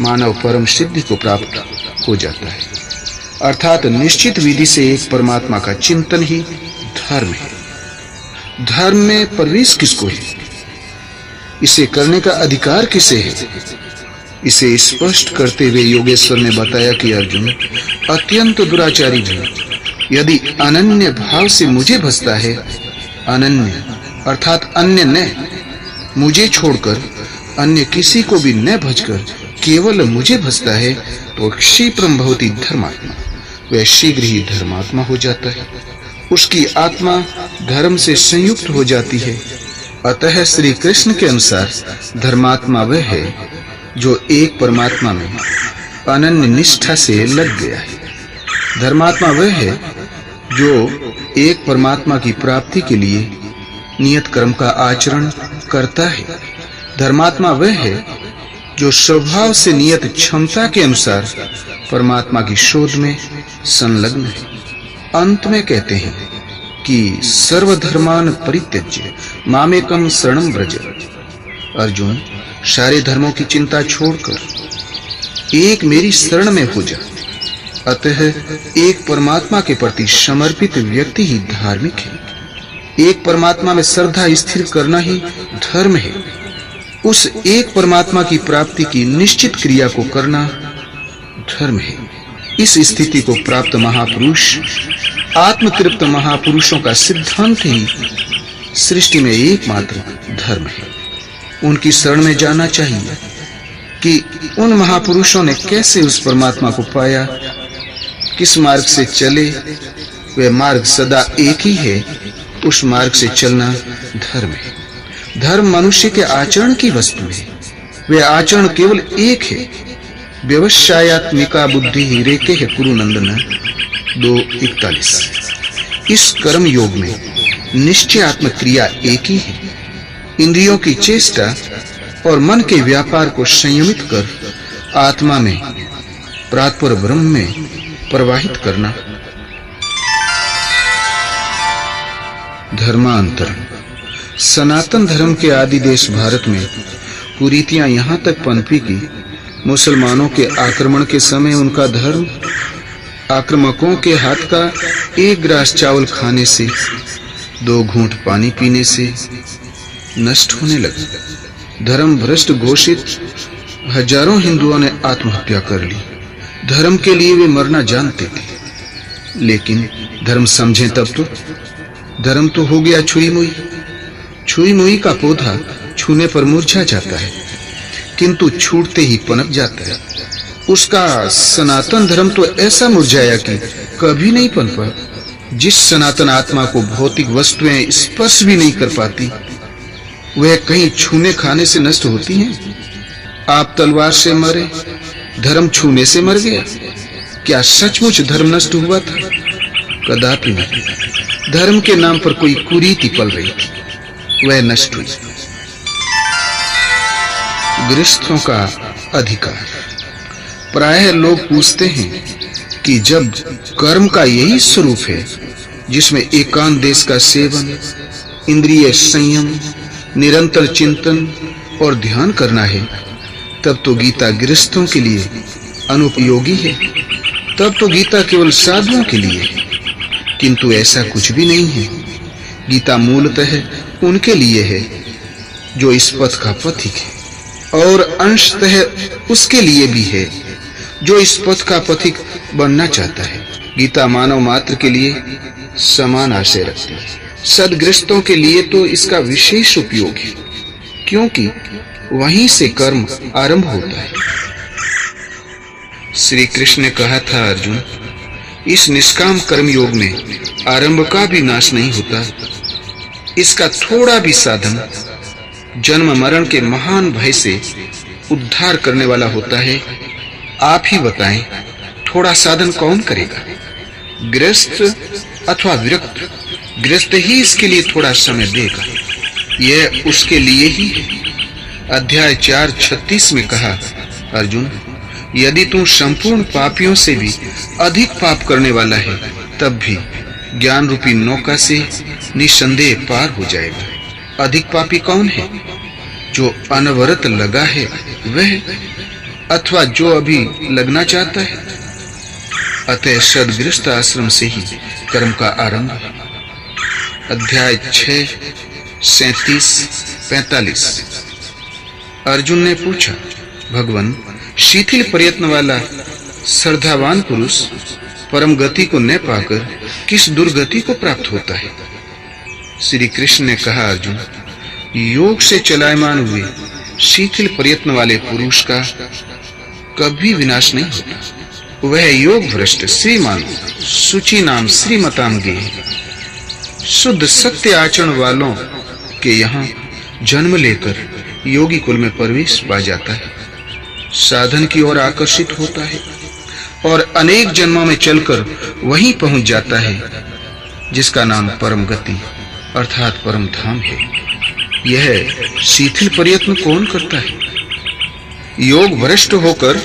मानव परम सिद्धि को प्राप्त हो जाता है। अर्थात निश्चित विधि से एक परमात्मा का चिंतन ही धर्म है। धर्म में प्रवेश किसको है? इसे करने का अधिकार किसे है? इसे स्पष्ट करते हुए योगेश्वर ने बताया कि अर्जुन, अत्यंत दुराचारी भी यदि अनन्य भाव से मुझे भजता है, अनन्य अर्थात अन्य न, मुझे छोड़कर अन्य किसी को भी न भजकर केवल मुझे भजता है, तो क्षिप्रम भवति धर्मात्मा, वह शीघ्र ही धर्मात्मा हो जाता है। उसकी आत्मा धर्म से संयुक्त हो जाती है। अतः श्री कृष्ण के अनुसार धर्मात्मा वह है जो एक परमात्मा में अनन्य निष्ठा से लग गया है। धर्मात्मा वह है जो एक परमात्मा की प्राप्ति के लिए नियत कर्म का आचरण करता है। धर्मात्मा वह है जो स्वभाव से नियत क्षमता के अनुसार परमात्मा की शोध में संलग्न है। अंत में कहते हैं कि सर्वधर्मान परित्यज्य मामेकम शरणं व्रज। अर्जुन, सारे धर्मों की चिंता छोड़कर एक मेरी शरण में हो जा। अतः एक परमात्मा के प्रति समर्पित व्यक्ति ही धार्मिक है। एक परमात्मा में श्रद्धा स्थिर करना ही धर्म है। उस एक परमात्मा की प्राप्ति की निश्चित क्रिया को करना धर्म है। इस स्थिति को प्राप्त महापुरुष, आत्मतृप्त महापुरुषों का सिद्धांत ही सृष्टि में एकमात्र धर्म है। उनकी शरण में जाना चाहिए कि उन महापुरुषों ने कैसे उस परमात्मा को पाया, किस मार्ग से चले। वह मार्ग सदा एक ही है। उस मार्ग से चलना धर्म है। धर्म मनुष्य के आचरण की वस्तु है। वह आचरण केवल एक है। व्यवसायात्मिका बुद्धि ही रेके है कुरु नंदन 2:41। इस कर्म योग में निश्चयात्मक क्रिया एक ही है। इंद्रियों की चेष्टा और मन के व्यापार को संयमित कर आत्मा में प्रातपर ब्रह्म में प्रवाहित करना। धर्मांतर। सनातन धर्म के आदि देश भारत में कुरीतियां यहां तक पनपी कि मुसलमानों के आक्रमण के समय उनका धर्म आक्रमकों के हाथ का एक ग्रास चावल खाने से, 2 घूंट पानी पीने से नष्ट होने लगा। धर्म भ्रष्ट घोषित हजारों हिंदुओं ने आत्महत्या कर ली। धर्म के लिए वे मरना जानते थे, लेकिन धर्म समझें तब तो। धर्म तो हो गया छुई मुई। छुई मुई का पौधा छूने पर मुरझा जाता है, किंतु छूटते ही पनप जाता है। उसका सनातन धर्म तो ऐसा मुरझाया कि कभी नहीं पनपा। जिस सनातन आत्मा को भौतिक वस्तुएं स्पर्श भी नहीं कर पाती, वह कहीं छूने खाने से नष्ट होती हैं। आप तलवार से मरे, धर्म छूने से मर गया। क्या सचमुच धर्म नष्ट हुआ था? कदापि नहीं। धर्म के नाम पर कोई कुरीति पल रही थी, वह नष्ट हुई। गृहस्थों का अधिकार। प्रायः लोग पूछते हैं कि जब कर्म का यही स्वरूप है जिसमें एकांत देश का सेवन, इंद्रिय संयम, निरंतर चिंतन और ध्यान करना है, तब तो गीता गृहस्थों के लिए अनुपयोगी है। तब तो गीता केवल साधुओं के लिए है। किंतु ऐसा कुछ भी नहीं है। गीता मूलतः उनके लिए है जो इस पथ का पथिक है, और अंशतः उसके लिए भी है जो इस पथ का पथिक बनना चाहता है। गीता मानव मात्र के लिए समान आशय रखती है। सद्गृहस्थों के लिए तो इसका विशेष उपयोग है, क्योंकि वहीं से कर्म आरंभ होता है। श्री कृष्ण ने कहा था, अर्जुन, इस निष्काम कर्म योग में आरंभ का भी नाश नहीं होता। इसका थोड़ा भी साधन जन्म मरण के महान भय से उद्धार करने वाला होता है। आप ही बताएं, थोड़ा साधन कौन करेगा? गृहस्थ अथवा विरक्त? गृहस्थ ही इसके लिए थोड़ा समय देगा। यह उसके लिए ही है। अध्याय 4:36 में कहा, अर्जुन, यदि तू संपूर्ण पापियों से भी अधिक पाप करने वाला है, तब भी ज्ञान रूपी नौका से निसंदेह पार हो जाएगा। अधिक पापी कौन है? जो अनवरत लगा है वह, अथवा जो अभी लगना चाहता है? अतः सद्गृहस्थ आश्रम से ही कर्म का आरंभ है। अध्याय 6:37-45। अर्जुन ने पूछा, भगवान, शिथिल प्रयत्न वाला श्रद्धावान पुरुष परम गति को न पाकर किस दुर्गति को प्राप्त होता है? श्री कृष्ण ने कहा, अर्जुन, योग से चलायमान हुए शिथिल प्रयत्न वाले पुरुष का कभी विनाश नहीं होता। वह योग भ्रष्ट श्रीमान सुचि नाम श्रीमताम गेय शुद्ध सत्य आचरण वालों के यहाँ जन्म लेकर योगी कुल में प्रवेश पा जाता है, साधन की ओर आकर्षित होता है और अनेक जन्मों में चलकर वहीं पहुंच जाता है जिसका नाम परम गति अर्थात परम धाम है। यह शिथिल प्रयत्न कौन करता है? योग भ्रष्ट होकर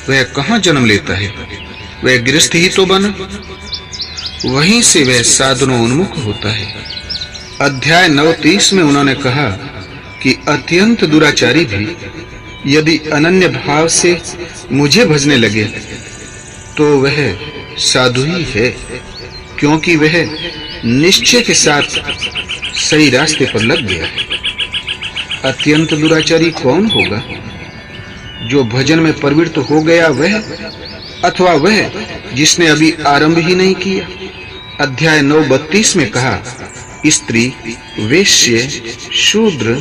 वह कहां जन्म लेता है? वह गृहस्थ ही तो बना, वहीं से वह साधनों उन्मुख होता है। अध्याय 9:30 में उन्होंने कहा कि अत्यंत दुराचारी भी यदि अनन्य भाव से मुझे भजने लगे तो वह साधु ही है, क्योंकि वह निश्चय के साथ सही रास्ते पर लग गया है। अत्यंत दुराचारी कौन होगा? जो भजन में प्रवृत्त हो गया वह, अथवा वह जिसने अभी आरंभ ही नहीं किया। अध्याय 9:32 में कहा, स्त्री, वेश्य, शूद्र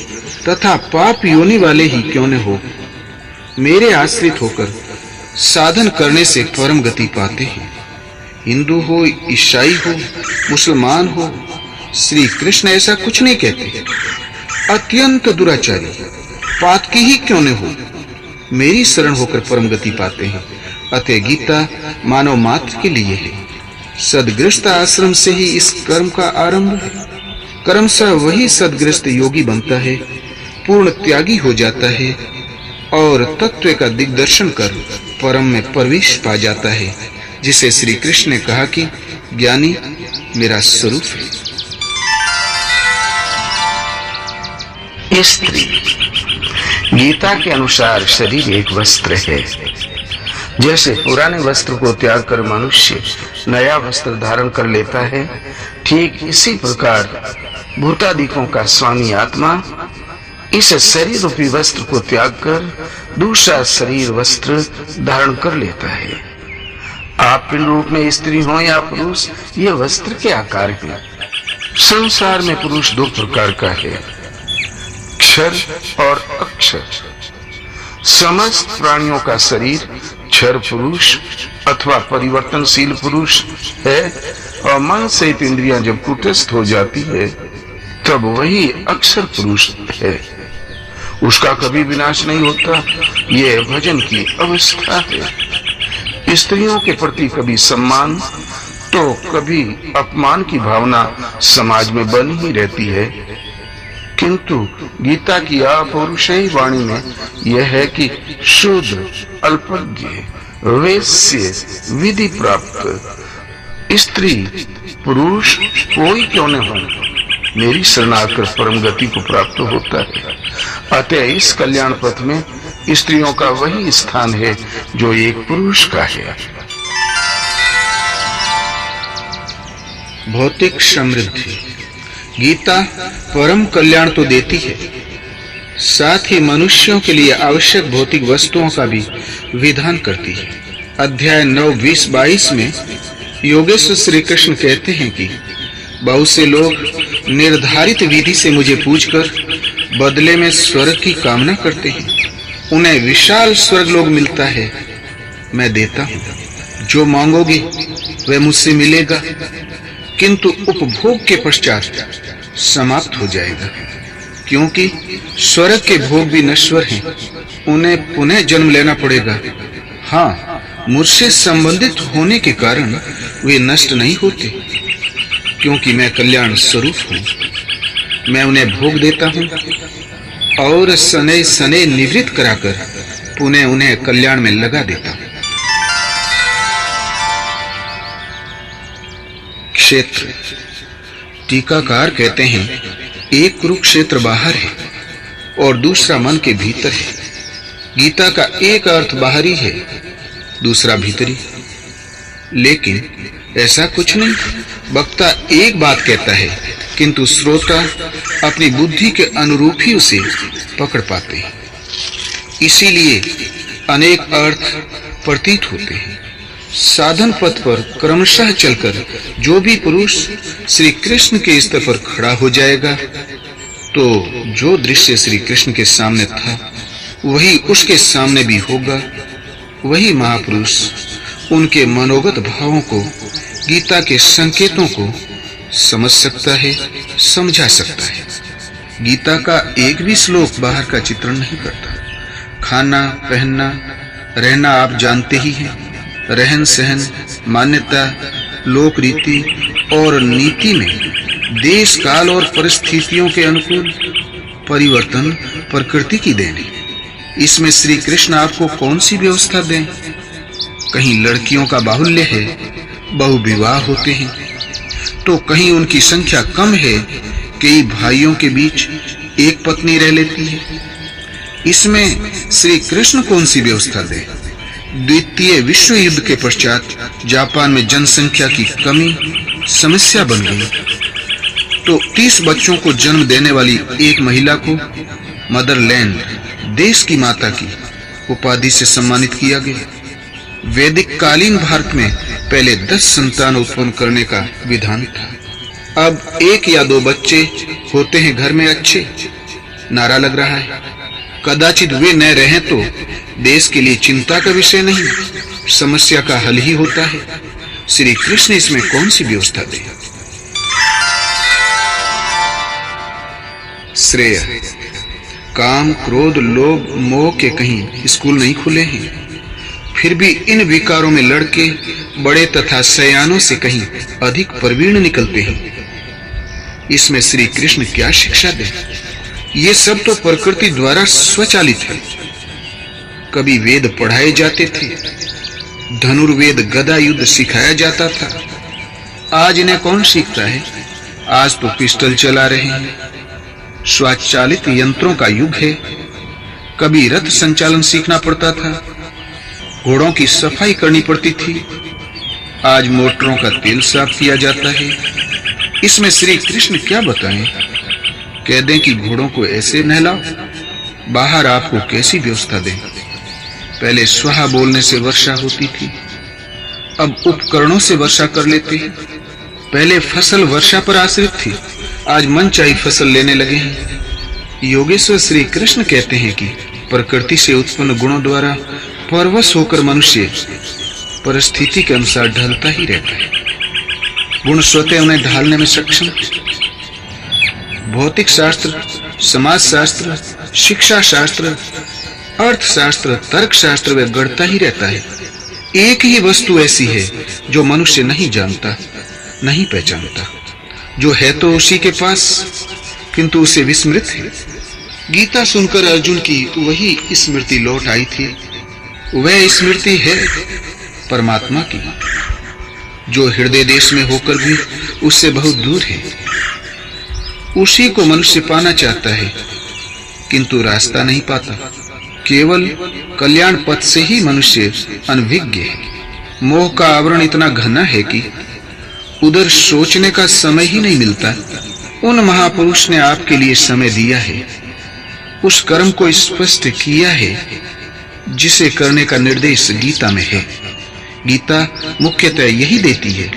तथा पाप योनि वाले ही क्यों न हो, मेरे आश्रित होकर साधन करने से परम गति पाते हैं। हिंदू हो, ईसाई हो, मुसलमान हो, श्री कृष्ण ऐसा कुछ नहीं कहते। अत्यंत दुराचारी पातकी ही क्यों न हो, मेरी शरण होकर परम गति पाते हैं। अतः गीता मानव मात्र के लिए है। सदगृहस्थ आश्रम से ही इस कर्म का आरंभ है। कर्मशः वही सदगृहस्थ योगी बनता है, पूर्ण त्यागी हो जाता है और तत्व का दिग्दर्शन कर परम में प्रवेश पा जाता है, जिसे श्री कृष्ण ने कहा कि ज्ञानी मेरा स्वरूप है। स्त्री, गीता के अनुसार शरीर एक वस्त्र है। जैसे पुराने वस्त्र को त्याग कर मनुष्य नया वस्त्र धारण कर लेता है, ठीक इसी प्रकार भूतादिकों का स्वामी आत्मा इस शरीर रूपी वस्त्र को त्याग कर दूसरा शरीर वस्त्र धारण कर लेता है। आप पिंड रूप में स्त्री हो या पुरुष, ये वस्त्र के आकार है। संसार में पुरुष दो प्रकार का है, क्षर और अक्षर। समस्त प्राणियों का शरीर क्षर पुरुष अथवा परिवर्तनशील पुरुष है, और मन सहित इंद्रियां जब कुटस्थ हो जाती है तब वही अक्षर पुरुष है। उसका कभी विनाश नहीं होता। यह भजन की अवस्था है। स्त्रियों के प्रति कभी सम्मान तो कभी अपमान की भावना समाज में बनी ही रहती है, किंतु गीता की अपौरुषेय वाणी में यह है कि शूद्र, अल्पज्ञ, वैश्य, विधि प्राप्त, स्त्री, पुरुष कोई क्यों न हो, मेरी शरण आकर परम गति को प्राप्त होता है। अतः इस कल्याण पथ में स्त्रियों का वही स्थान है जो एक पुरुष का है। भौतिक समृद्धि। गीता परम कल्याण तो देती है, साथ ही मनुष्यों के लिए आवश्यक भौतिक वस्तुओं का भी विधान करती है। अध्याय 9:20-22 में योगेश्वर श्री कृष्ण कहते हैं कि बहुत से लोग निर्धारित विधि से मुझे पूजकर बदले में स्वर्ग की कामना करते हैं। उन्हें विशाल स्वर्ग लोग मिलता है। मैं देता हूँ, जो मांगोगे वह मुझसे मिलेगा, किंतु उपभोग के पश्चात समाप्त हो जाएगा, क्योंकि स्वर्ग के भोग भी नश्वर हैं, उन्हें पुनः जन्म लेना पड़ेगा। हाँ, मुझसे संबंधित होने के कारण वे नष्ट नहीं होते, क्योंकि मैं कल्याण स्वरूप हूँ। मैं उन्हें भोग देता हूँ और सने सने निवृत्त कराकर पुनः उन्हें कल्याण में लगा देता हूँ। क्षेत्र। टीकाकार कहते हैं, एक कुरुक्षेत्र बाहर है और दूसरा मन के भीतर है। गीता का एक अर्थ बाहरी है, दूसरा भीतरी। लेकिन ऐसा कुछ नहीं। वक्ता एक बात कहता है, किंतु श्रोता अपनी बुद्धि के अनुरूप ही उसे पकड़ पाते हैं। इसीलिए अनेक अर्थ प्रतीत होते हैं। साधन पथ पर क्रमशः चलकर जो भी पुरुष श्री कृष्ण के स्तर पर खड़ा हो जाएगा, तो जो दृश्य श्री कृष्ण के सामने था वही उसके सामने भी होगा। वही महापुरुष उनके मनोगत भावों को, गीता के संकेतों को समझ सकता है, समझा सकता है। गीता का एक भी श्लोक बाहर का चित्रण नहीं करता। खाना, पहनना, रहना आप जानते ही हैं। रहन सहन, मान्यता, लोक रीति और नीति में देश काल और परिस्थितियों के अनुकूल परिवर्तन प्रकृति की देन है। इसमें श्री कृष्ण आपको कौन सी व्यवस्था दें? कहीं लड़कियों का बाहुल्य है, बहुविवाह होते हैं, तो कहीं उनकी संख्या कम है, कई भाइयों के बीच एक पत्नी रह लेती है। इसमें श्री कृष्ण कौन सी व्यवस्था दें? द्वितीय विश्व युद्ध के पश्चात जापान में जनसंख्या की कमी समस्या बन गई, तो 30 बच्चों को जन्म देने वाली एक महिला को मदरलैंड, देश की माता की उपाधि से सम्मानित किया गया। वैदिक कालीन भारत में पहले 10 संतान उत्पन्न करने का विधान था। अब 1 या 2 बच्चे होते हैं घर में अच्छे, नारा लग रहा है। कदाचित वे न रहें तो देश के लिए चिंता का विषय नहीं, समस्या का हल ही होता है। श्री कृष्ण इसमें कौन सी व्यवस्था दे? श्रेय, काम, क्रोध, लोभ, मोह के कहीं स्कूल नहीं खुले हैं, फिर भी इन विकारों में लड़के बड़े तथा सयानों से कहीं अधिक प्रवीण निकलते हैं। इसमें श्री कृष्ण क्या शिक्षा दें? ये सब तो प्रकृति द्वारा स्वचालित है। कभी वेद पढ़ाए जाते थे, धनुर्वेद, गदा युद्ध सिखाया जाता था। आज इन्हें कौन सीखता है? आज तो पिस्टल चला रहे हैं। स्वचालित यंत्रों का युग है। कभी रथ संचालन सीखना पड़ता था, घोड़ों की सफाई करनी पड़ती थी। आज मोटरों का तेल साफ किया जाता है। इसमें श्री कृष्ण क्या बताएं? कह दें कि घोड़ों को ऐसे नहलाओ। बाहर आपको कैसी व्यवस्था दें? पहले स्वाहा बोलने से वर्षा होती थी, अब उपकरणों से वर्षा कर लेते हैं। पहले फसल वर्षा पर आश्रित थी, आज मनचाही फसल लेने लगे हैं। योगेश्वर श्री कृष्ण कहते हैं कि प्रकृति से उत्पन्न गुणों द्वारा परवश होकर मनुष्य परिस्थिति के अनुसार ढलता ही रहता है। गुण स्वतः उन्हें ढालने में सक्षम। भौतिक शास्त्र, समाज शास्त्र, शिक्षा शास्त्र, अर्थशास्त्र, तर्क शास्त्र वे गढ़ता ही रहता है। एक ही वस्तु ऐसी है जो मनुष्य नहीं जानता, नहीं पहचानता, जो है तो उसी के पास किंतु उसे विस्मृत है। गीता सुनकर अर्जुन की वही स्मृति लौट आई थी। वह स्मृति है परमात्मा की, जो हृदय देश में होकर भी उससे बहुत दूर है। उसी को मनुष्य पाना चाहता है किंतु रास्ता नहीं पाता। केवल कल्याण पथ से ही मनुष्य अनभिज्ञ है। मोह का आवरण इतना घना है कि उधर सोचने का समय ही नहीं मिलता। उन महापुरुष ने आपके लिए समय दिया है, उस कर्म को स्पष्ट किया है जिसे करने का निर्देश गीता में है। गीता मुख्यतः यही देती है।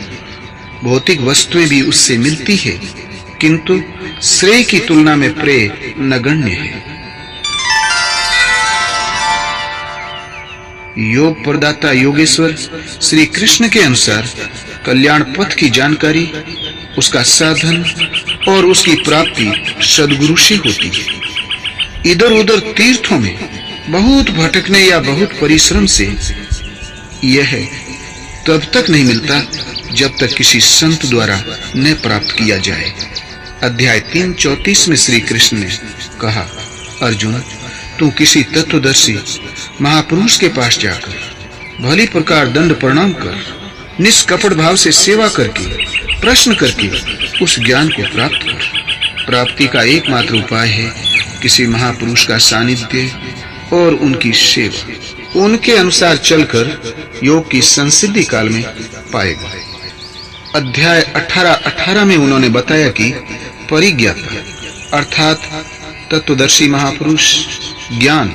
भौतिक वस्तुएं भी उससे मिलती है, किंतु श्रेय की तुलना में प्रेय नगण्य है। योग प्रदाता योगेश्वर श्री कृष्ण के अनुसार कल्याण पथ की जानकारी, उसका साधन और उसकी प्राप्ति सद्गुरु से होती है। इधर उधर तीर्थों में बहुत भटकने या बहुत परिश्रम से यह तब तक नहीं मिलता जब तक किसी संत द्वारा न प्राप्त किया जाए। अध्याय 3:34 में श्री कृष्ण ने कहा, अर्जुन, तू किसी तत्वदर्शी महापुरुष के पास जाकर भली प्रकार दंड प्रणाम कर, निष्कपट भाव से सेवा करके, प्रश्न करके उस ज्ञान को प्राप्त कर। प्राप्ति का एकमात्र उपाय है किसी महापुरुष का सानिध्य और उनकी सेवा। उनके अनुसार चलकर योग की संसिद्धि काल में पाएगा। अध्याय 18 में उन्होंने बताया कि परिज्ञाता अर्थात तत्वदर्शी महापुरुष, ज्ञान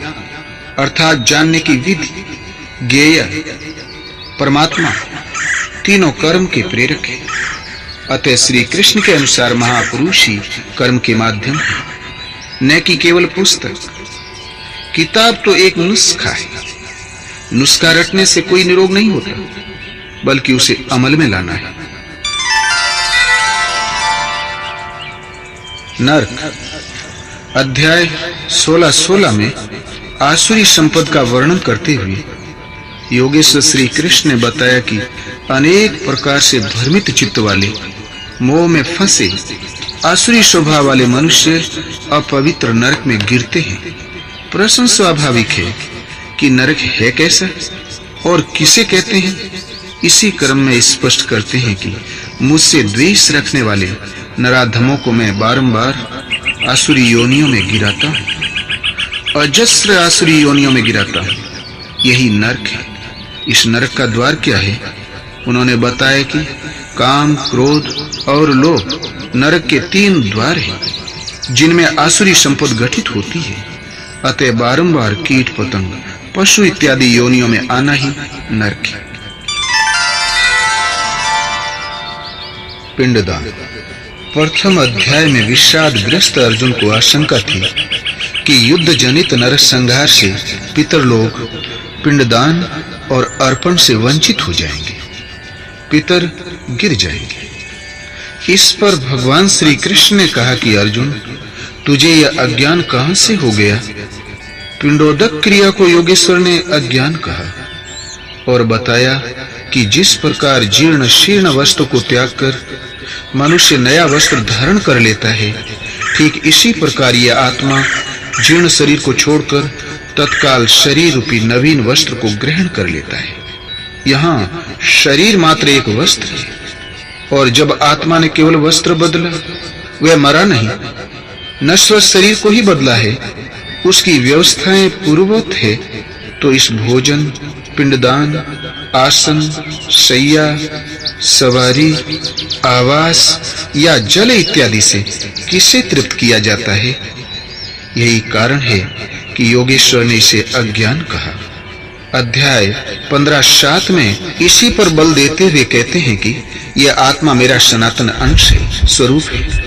अर्थात जानने की विधि, ज्ञेय परमात्मा, तीनों कर्म के प्रेरक है। अतः श्री कृष्ण के अनुसार महापुरुष ही कर्म के माध्यम है, न कि केवल पुस्तक। किताब तो एक नुस्खा है। नुस्खा रटने से कोई निरोग नहीं होता, बल्कि उसे अमल में लाना है। नरक अध्याय 16 में आसुरी संपद का वर्णन करते हुए योगेश्वर श्री कृष्ण ने बताया कि अनेक प्रकार से भ्रमित चित्त वाले, मोह में फंसे आसुरी स्वभाव वाले मनुष्य अपवित्र नरक में गिरते हैं। प्रश्न स्वाभाविक है कि नरक है कैसा और किसे कहते हैं। इसी क्रम में स्पष्ट करते हैं कि मुझसे द्वेष रखने वाले नराधमों को मैं बारंबार आसुरी योनियों में गिराता हूं, अजस्र आसुरी योनियों में गिराता हूं। यही नरक है। इस नरक का द्वार क्या है? उन्होंने बताया कि काम, क्रोध और लोभ नरक के 3 द्वार हैं, जिनमें आसुरी संपद गठित होती है। अतः बारंबार कीट, पतंग, पशु इत्यादि योनियों में आना ही नरक है। पिंडदान। प्रथम अध्याय में विषादग्रस्त अर्जुन को आशंका थी कि युद्ध जनित नरक संहार से पितरलोक पिंडदान और अर्पण से वंचित हो जाएंगे, पितर गिर जाएंगे। इस पर भगवान श्री कृष्ण ने कहा कि अर्जुन, तुझे यह अज्ञान कहां से हो गया? पिंडोदक क्रिया को योगेश्वर ने अज्ञान कहा और बताया कि जिस प्रकार जीर्ण शीर्ण वस्त्र को त्याग कर मनुष्य नया वस्त्र धारण कर लेता है, ठीक इसी प्रकार यह आत्मा जीर्ण शरीर को छोड़कर तत्काल शरीर रूपी नवीन वस्त्र को ग्रहण कर लेता है। यहाँ शरीर मात्र एक वस्त्र है और जब आत्मा ने केवल वस्त्र बदला, वह मरा नहीं, नश्वर शरीर को ही बदला है। उसकी व्यवस्थाएं पूर्ववत है। तो इस भोजन, पिंडदान, आसन, शैया, सवारी, आवास या जल इत्यादि से किसे तृप्त किया जाता है? यही कारण है कि योगेश्वर ने इसे अज्ञान कहा। अध्याय 15:7 में इसी पर बल देते हुए कहते हैं कि यह आत्मा मेरा सनातन अंश है, स्वरूप है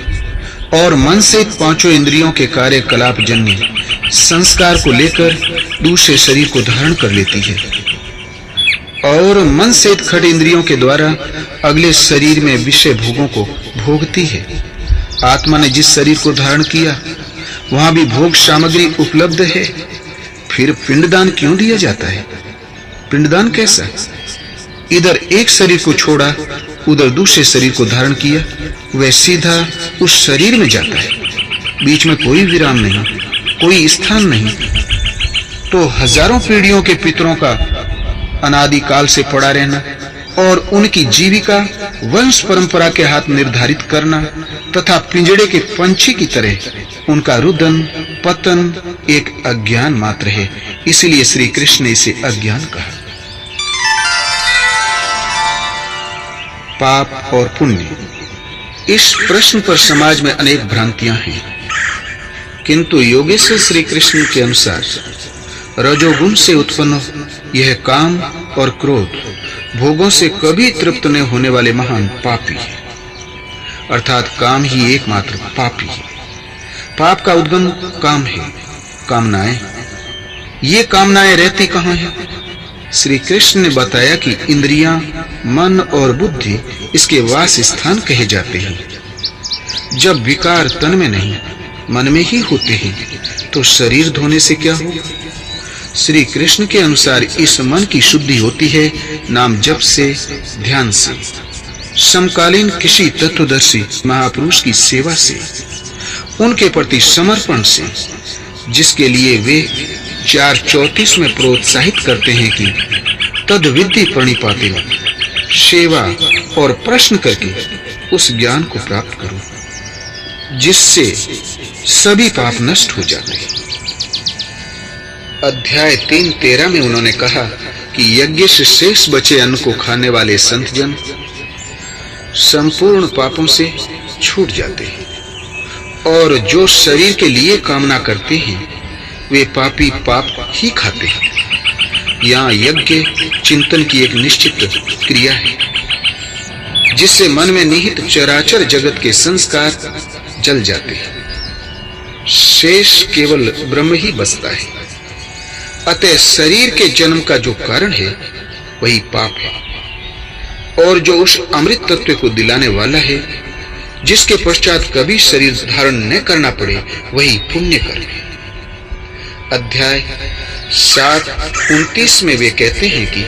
और मन से 5 इंद्रियों के कार्यकलाप जन्य संस्कार को लेकर दूसरे शरीर को धारण कर लेती है और मन से खट इंद्रियों के द्वारा अगले शरीर में विषय भोगों को भोगती है। आत्मा ने जिस शरीर को धारण किया वहां भी भोग सामग्री उपलब्ध है। फिर पिंडदान क्यों दिया जाता है? पिंडदान कैसा? इधर एक शरीर को छोड़ा, उधर दूसरे शरीर को धारण किया, वह सीधा उस शरीर में जाता है। बीच में कोई विराम नहीं, कोई स्थान नहीं। तो हजारों पीढ़ियों के पितरों का अनादि काल से पड़ा रहना और उनकी जीविका वंश परंपरा के हाथ निर्धारित करना तथा पिंजड़े के पंछी की तरह उनका रुदन पतन एक अज्ञान मात्र है। इसलिए श्री कृष्ण ने इसे अज्ञान कहा। पाप और पुण्य। इस प्रश्न पर समाज में अनेक भ्रांतियां हैं, किंतु योगेश्वर श्री कृष्ण के अनुसार रजोगुण से उत्पन्न यह काम और क्रोध भोगों से कभी तृप्त न होने वाले महान पापी है, अर्थात काम ही एकमात्र पापी है। पाप का उद्गम काम है, कामनाएं। ये कामनाएं रहती कहां हैं? श्री कृष्ण ने बताया कि इंद्रियां, मन और बुद्धि इसके वास स्थान कहे जाते हैं। जब विकार तन में नहीं मन में ही होते हैं तो शरीर धोने से क्या हो? श्री कृष्ण के अनुसार इस मन की शुद्धि होती है नाम जप से, ध्यान से, समकालीन किसी तत्वदर्शी महापुरुष की सेवा से, उनके प्रति समर्पण से, जिसके लिए वे 4:34 में प्रोत्साहित करते हैं कि तद विद्धि प्रणिपाते, सेवा और प्रश्न करके उस ज्ञान को प्राप्त करो जिससे सभी पाप नष्ट हो जाते हैं। अध्याय 3:13 में उन्होंने कहा कि यज्ञ से शेष बचे अन्न को खाने वाले संत जन संपूर्ण पापों से छूट जाते हैं और जो शरीर के लिए कामना करते हैं वे पापी पाप ही खाते हैं। यहाँ यज्ञ चिंतन की एक निश्चित क्रिया है जिससे मन में निहित चराचर जगत के संस्कार जल जाते हैं, शेष केवल ब्रह्म ही बचता है। अतः शरीर के जन्म का जो कारण है वही पाप है और जो उस अमृत तत्व को दिलाने वाला है जिसके पश्चात कभी शरीर धारण न करना पड़े वही पुण्य कर्म है। अध्याय 7:29 में वे कहते हैं कि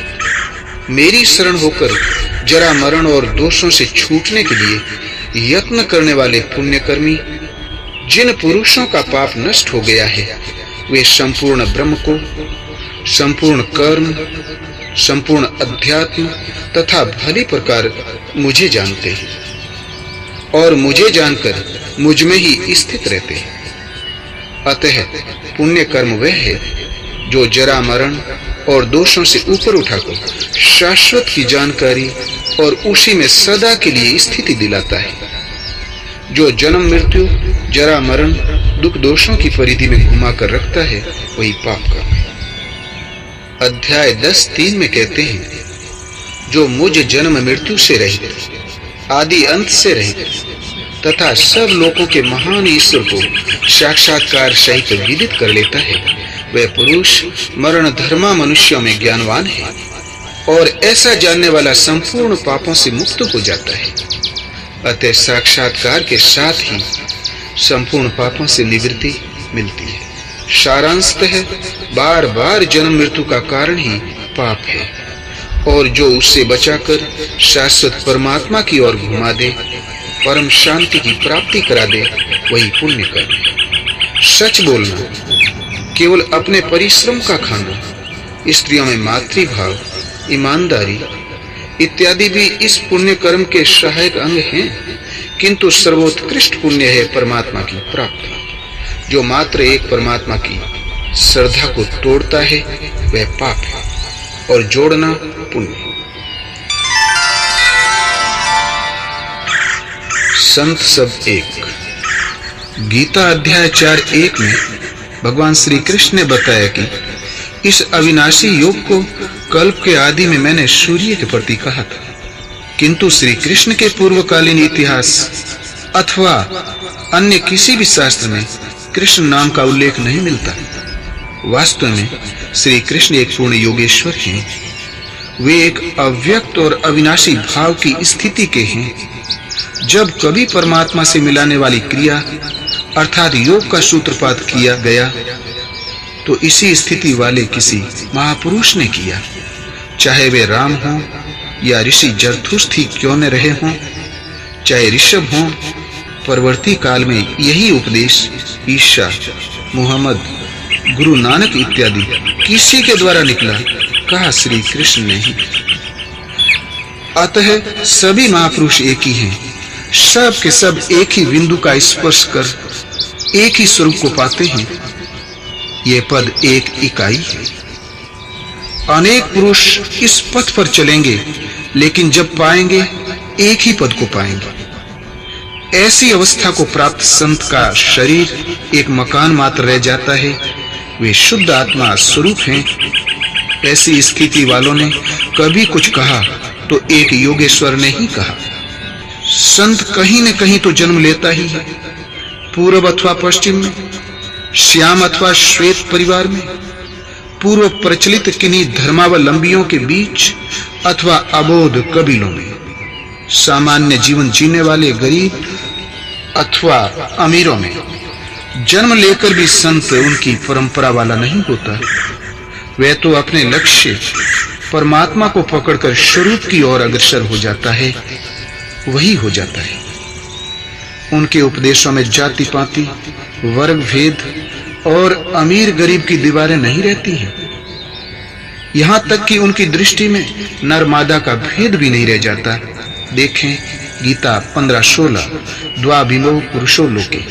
मेरी शरण होकर जरा मरण और दोषों से छूटने के लिए यत्न करने वाले पुण्यकर्मी, जिन पुरुषों का पाप नष्ट हो गया है, वे संपूर्ण ब्रह्म को, संपूर्ण कर्म, संपूर्ण अध्यात्म तथा भली प्रकार मुझे जानते हैं और मुझे जानकर मुझ में ही स्थित रहते हैं। अतः पुण्य कर्म वह है जो जरा मरण और दोषों से ऊपर उठाकर शाश्वत की जानकारी और उसी में सदा के लिए स्थिति दिलाता है। जो जन्म मृत्यु जरा मरण दुख दोषों की परिधि में घुमाकर रखता है, वही पाप कर्म है। अध्याय 10:3 में कहते हैं, जो मुझ जन्म मृत्यु से रहित, आदि अंत से रहित तथा सब लोगों के महान ईश्वर को साक्षात्कार सहित विदित कर लेता है, वह पुरुष मरण धर्मा मनुष्यों में ज्ञानवान है और ऐसा जानने वाला संपूर्ण पापों से मुक्त हो जाता है। अतः साक्षात्कार के साथ ही संपूर्ण पापों से निवृत्ति मिलती है। सारांशतः बार बार जन्म मृत्यु का कारण ही पाप है, और जो उससे बचाकर शाश्वत परमात्मा की ओर घुमा दे, परम शांति की प्राप्ति करा दे, वही पुण्य कर्म है। सच बोलना, केवल अपने परिश्रम का खाना, स्त्रियों में मातृभाव, ईमानदारी इत्यादि भी इस पुण्य कर्म के सहायक अंग हैं, किंतु सर्वोत्कृष्ट पुण्य है परमात्मा की प्राप्ति। जो मात्र एक परमात्मा की श्रद्धा को तोड़ता है, वह पाप है, और जोड़ना पुण्य। संत सब एक। गीता अध्याय 4:1 में भगवान श्री कृष्ण ने बताया कि इस अविनाशी योग को कल्प के आदि में मैंने सूर्य के प्रति कहा था, किंतु श्री कृष्ण के पूर्वकालीन इतिहास अथवा अन्य किसी भी शास्त्र में कृष्ण नाम का उल्लेख नहीं मिलता। वास्तव में श्री कृष्ण एक पूर्ण योगेश्वर हैं। वे एक अव्यक्त और अविनाशी भाव की स्थिति के हैं। जब कभी परमात्मा से मिलाने वाली क्रिया अर्थात योग का सूत्रपात किया गया, तो इसी स्थिति वाले किसी महापुरुष ने किया, चाहे वे राम हों या ऋषि जरथुस्ती क्यों न रहे हों, चाहे ऋषभ हों। परवर्ती काल में यही उपदेश ईसा, मुहम्मद, गुरु नानक इत्यादि किसी के द्वारा निकला, कहा श्री कृष्ण ने ही। अतः सभी महापुरुष एक ही हैं, सब के सब एक ही बिंदु का स्पर्श कर एक ही स्वरूप को पाते हैं। ये पद एक इकाई है। अनेक पुरुष इस पथ पर चलेंगे, लेकिन जब पाएंगे एक ही पद को पाएंगे। ऐसी अवस्था को प्राप्त संत का शरीर एक मकान मात्र रह जाता है, वे शुद्ध आत्मा स्वरूप हैं। ऐसी स्थिति वालों ने कभी कुछ कहा तो एक योगेश्वर ने ही कहा। संत कहीं न कहीं तो जन्म लेता ही है, पूर्व अथवा पश्चिम में, श्याम अथवा श्वेत परिवार में, पूर्व प्रचलित किन्हीं धर्मावलंबियों के बीच अथवा अबोध कबीलों में, सामान्य जीवन जीने वाले गरीब अथवा अमीरों में। जन्म लेकर भी संत उनकी परंपरा वाला नहीं होता। वह तो अपने लक्ष्य परमात्मा को पकड़कर स्वरूप की ओर अग्रसर हो जाता है, वही हो जाता है। उनके उपदेशों में जाति पाति, वर्ग भेद और अमीर गरीब की दीवारें नहीं रहती हैं। यहां तक कि उनकी दृष्टि में नर मादा का भेद भी नहीं रह जाता। देखें गीता 15:16, द्वाभिलो पुरुषो लोके।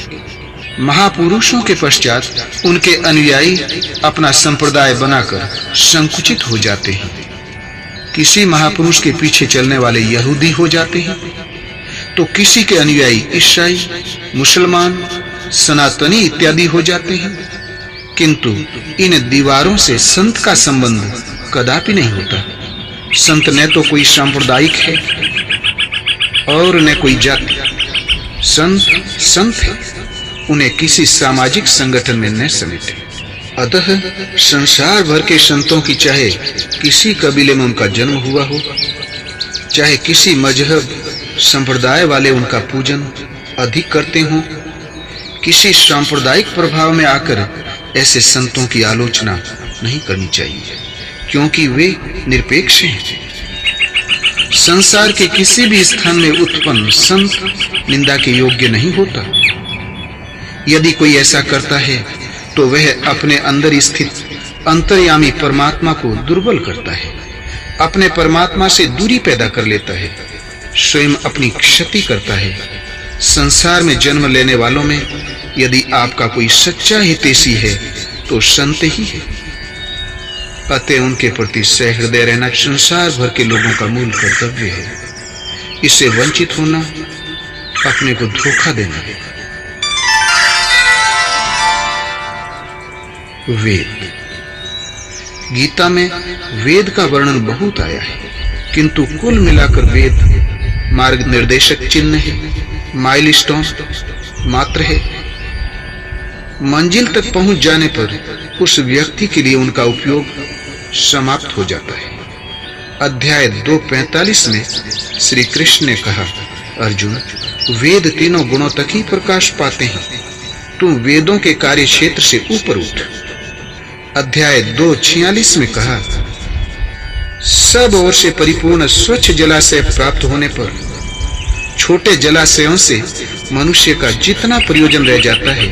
महापुरुषों के पश्चात उनके अनुयायी अपना संप्रदाय बनाकर संकुचित हो जाते हैं। किसी महापुरुष के पीछे चलने वाले यहूदी हो जाते हैं, तो किसी के अनुयायी ईसाई, मुसलमान, सनातनी इत्यादि हो जाते हैं। किंतु इन दीवारों से संत का संबंध कदापि नहीं होता। संत न तो कोई सांप्रदायिक है और न कोई जाति। संत संत है, उन्हें किसी सामाजिक संगठन में न समेटे। अतः संसार भर के संतों की चाहे किसी कबीले में उनका जन्म हुआ हो, चाहे किसी मजहब संप्रदाय वाले उनका पूजन अधिक करते हों, किसी सांप्रदायिक प्रभाव में आकर ऐसे संतों की आलोचना नहीं करनी चाहिए, क्योंकि वे निरपेक्ष हैं। संसार के किसी भी स्थान में उत्पन्न संत निंदा के योग्य नहीं होता। यदि कोई ऐसा करता है तो वह अपने अंदर स्थित अंतर्यामी परमात्मा को दुर्बल करता है, अपने परमात्मा से दूरी पैदा कर लेता है, स्वयं अपनी क्षति करता है। संसार में जन्म लेने वालों में यदि आपका कोई सच्चा हितैषी है तो संत ही है। अतः उनके प्रति सहृदय रहना संसार भर के लोगों का मूल कर्तव्य है। इससे वंचित होना अपने को धोखा देना है। वेद। गीता में वेद का वर्णन बहुत आया है, किंतु कुल मिलाकर वेद मार्ग निर्देशक चिन्ह है, माइलस्टोन मात्र है। मंजिल तक पहुंच जाने पर उस व्यक्ति के लिए उनका उपयोग समाप्त हो जाता है। अध्याय 2:45 में श्री कृष्ण ने कहा, अर्जुन, वेद तीनों गुणों तक ही प्रकाश पाते हैं, तुम वेदों के कार्य क्षेत्र से ऊपर उठ। अध्याय 2:46 में कहा, सब ओर से परिपूर्ण स्वच्छ जलाशय प्राप्त होने पर छोटे जलाशयों से मनुष्य का जितना प्रयोजन रह जाता है,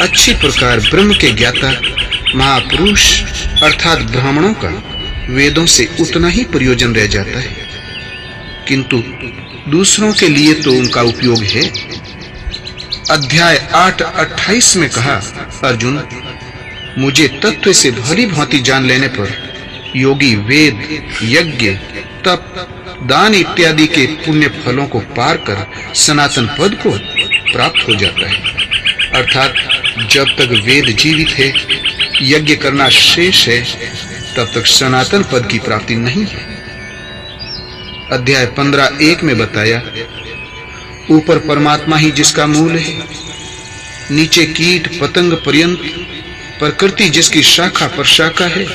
अच्छी प्रकार ब्रह्म के ज्ञाता महापुरुष अर्थात ब्राह्मणों का वेदों से उतना ही प्रयोजन रह जाता है, किंतु दूसरों के लिए तो उनका उपयोग है। अध्याय 8:28 में कहा, अर्जुन, मुझे तत्व से भली भांति जान लेने पर योगी वेद, यज्ञ, तप, दान इत्यादि के पुण्य फलों को पार कर सनातन पद को प्राप्त हो जाता है। अर्थात जब तक वेद जीवित है, यज्ञ करना शेष है, तब तक सनातन पद की प्राप्ति नहीं है। अध्याय 15:1 में बताया, ऊपर परमात्मा ही जिसका मूल है, नीचे कीट पतंग पर्यंत प्रकृति जिसकी शाखा पर शाखा है,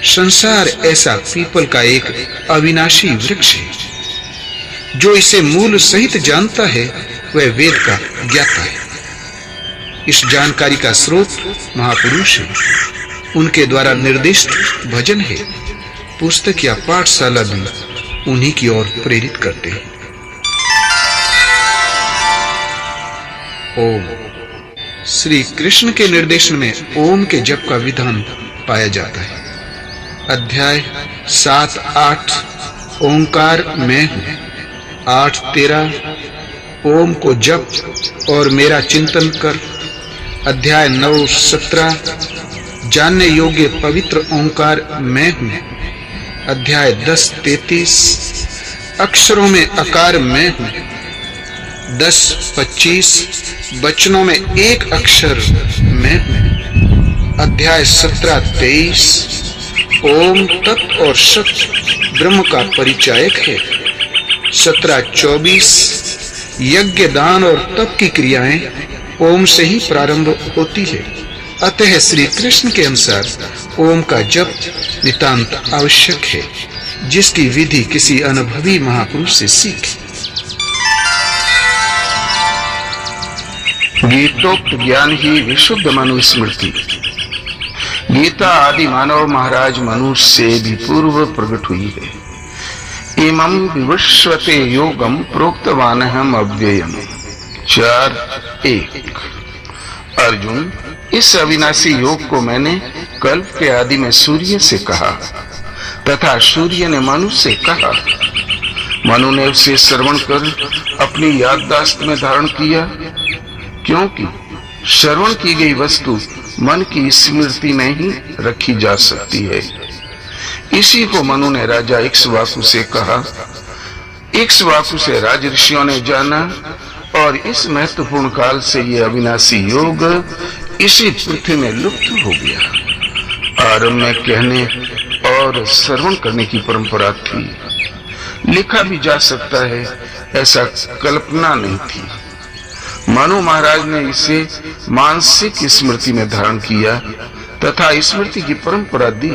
संसार ऐसा पीपल का एक अविनाशी वृक्ष है। जो इसे मूल सहित जानता है वह वेद का ज्ञाता है। इस जानकारी का स्रोत महापुरुष है, उनके द्वारा निर्दिष्ट भजन है, पुस्तक या पाठशाला भी उन्हीं की ओर प्रेरित करते हैं। ओम। श्री कृष्ण के निर्देशन में ओम के जप का विधान पाया जाता है। अध्याय 7-8 ओंकार मैं हूं। 8-13 ओम को जप और मेरा चिंतन कर। अध्याय 9-17 जानने योग्य पवित्र ओंकार मैं हूं। अध्याय 10-33 अक्षरों में आकार मैं हूं। 10-25 वचनों में एक अक्षर मैं हूं। अध्याय 17-23 ओम तत्व और सत्य ब्रह्म का परिचायक है। 17-24 यज्ञ, दान और तप की क्रियाएं ओम से ही प्रारंभ होती है। अतः श्री कृष्ण के अनुसार ओम का जप नितांत आवश्यक है, जिसकी विधि किसी अनुभवी महापुरुष से सीख। गीतोक्त ज्ञान ही विशुद्ध मनुस्मृति। गीता आदि मानव महाराज मनुष्य से भी पूर्व प्रकट हुई है। इमं विवस्वते योगम प्रोक्तवानहम अव्ययम। 4:1 अर्जुन, इस अविनाशी योग को मैंने कल्प के आदि में सूर्य से कहा तथा सूर्य ने मनु से कहा। मनु ने उसे श्रवण कर अपनी याददाश्त में धारण किया, क्योंकि श्रवण की गई वस्तु मन की स्मृति में ही रखी जा सकती है। इसी को मनु ने राजा इक्ष्वाकु से कहा। इक्ष्वाकु से राज ऋषियों ने जाना और इस महत्वपूर्ण काल से यह अविनाशी योग इसी पृथ्वी में लुप्त हो गया। आरंभ में कहने और श्रवण करने की परंपरा थी, लिखा भी जा सकता है, ऐसा कल्पना नहीं थी। मनु महाराज ने इसे मानसिक स्मृति में धारण किया तथा स्मृति की परंपरा दी।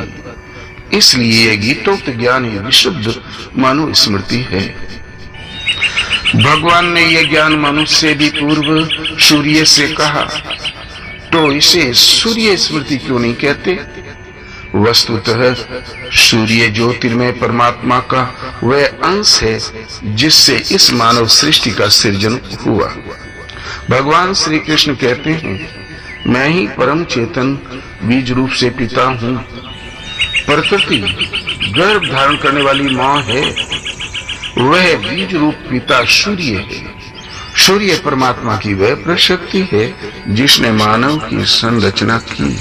इसलिए यह गीतोक्त ज्ञान ही विशुद्ध मनु स्मृति है। भगवान ने यह ज्ञान मनुष्य से भी पूर्व सूर्य से कहा, तो इसे सूर्य स्मृति क्यों नहीं कहते? वस्तुतः सूर्य ज्योतिर्मय परमात्मा का वह अंश है जिससे इस मानव सृष्टि का सृजन हुआ। भगवान श्री कृष्ण कहते हैं, मैं ही परम चेतन बीज रूप से पिता हूँ। प्रकृति गर्भ धारण करने वाली माँ है, वह बीज रूप पिता सूर्य है। सूर्य परमात्मा की वह प्रशक्ति है जिसने मानव की संरचना की।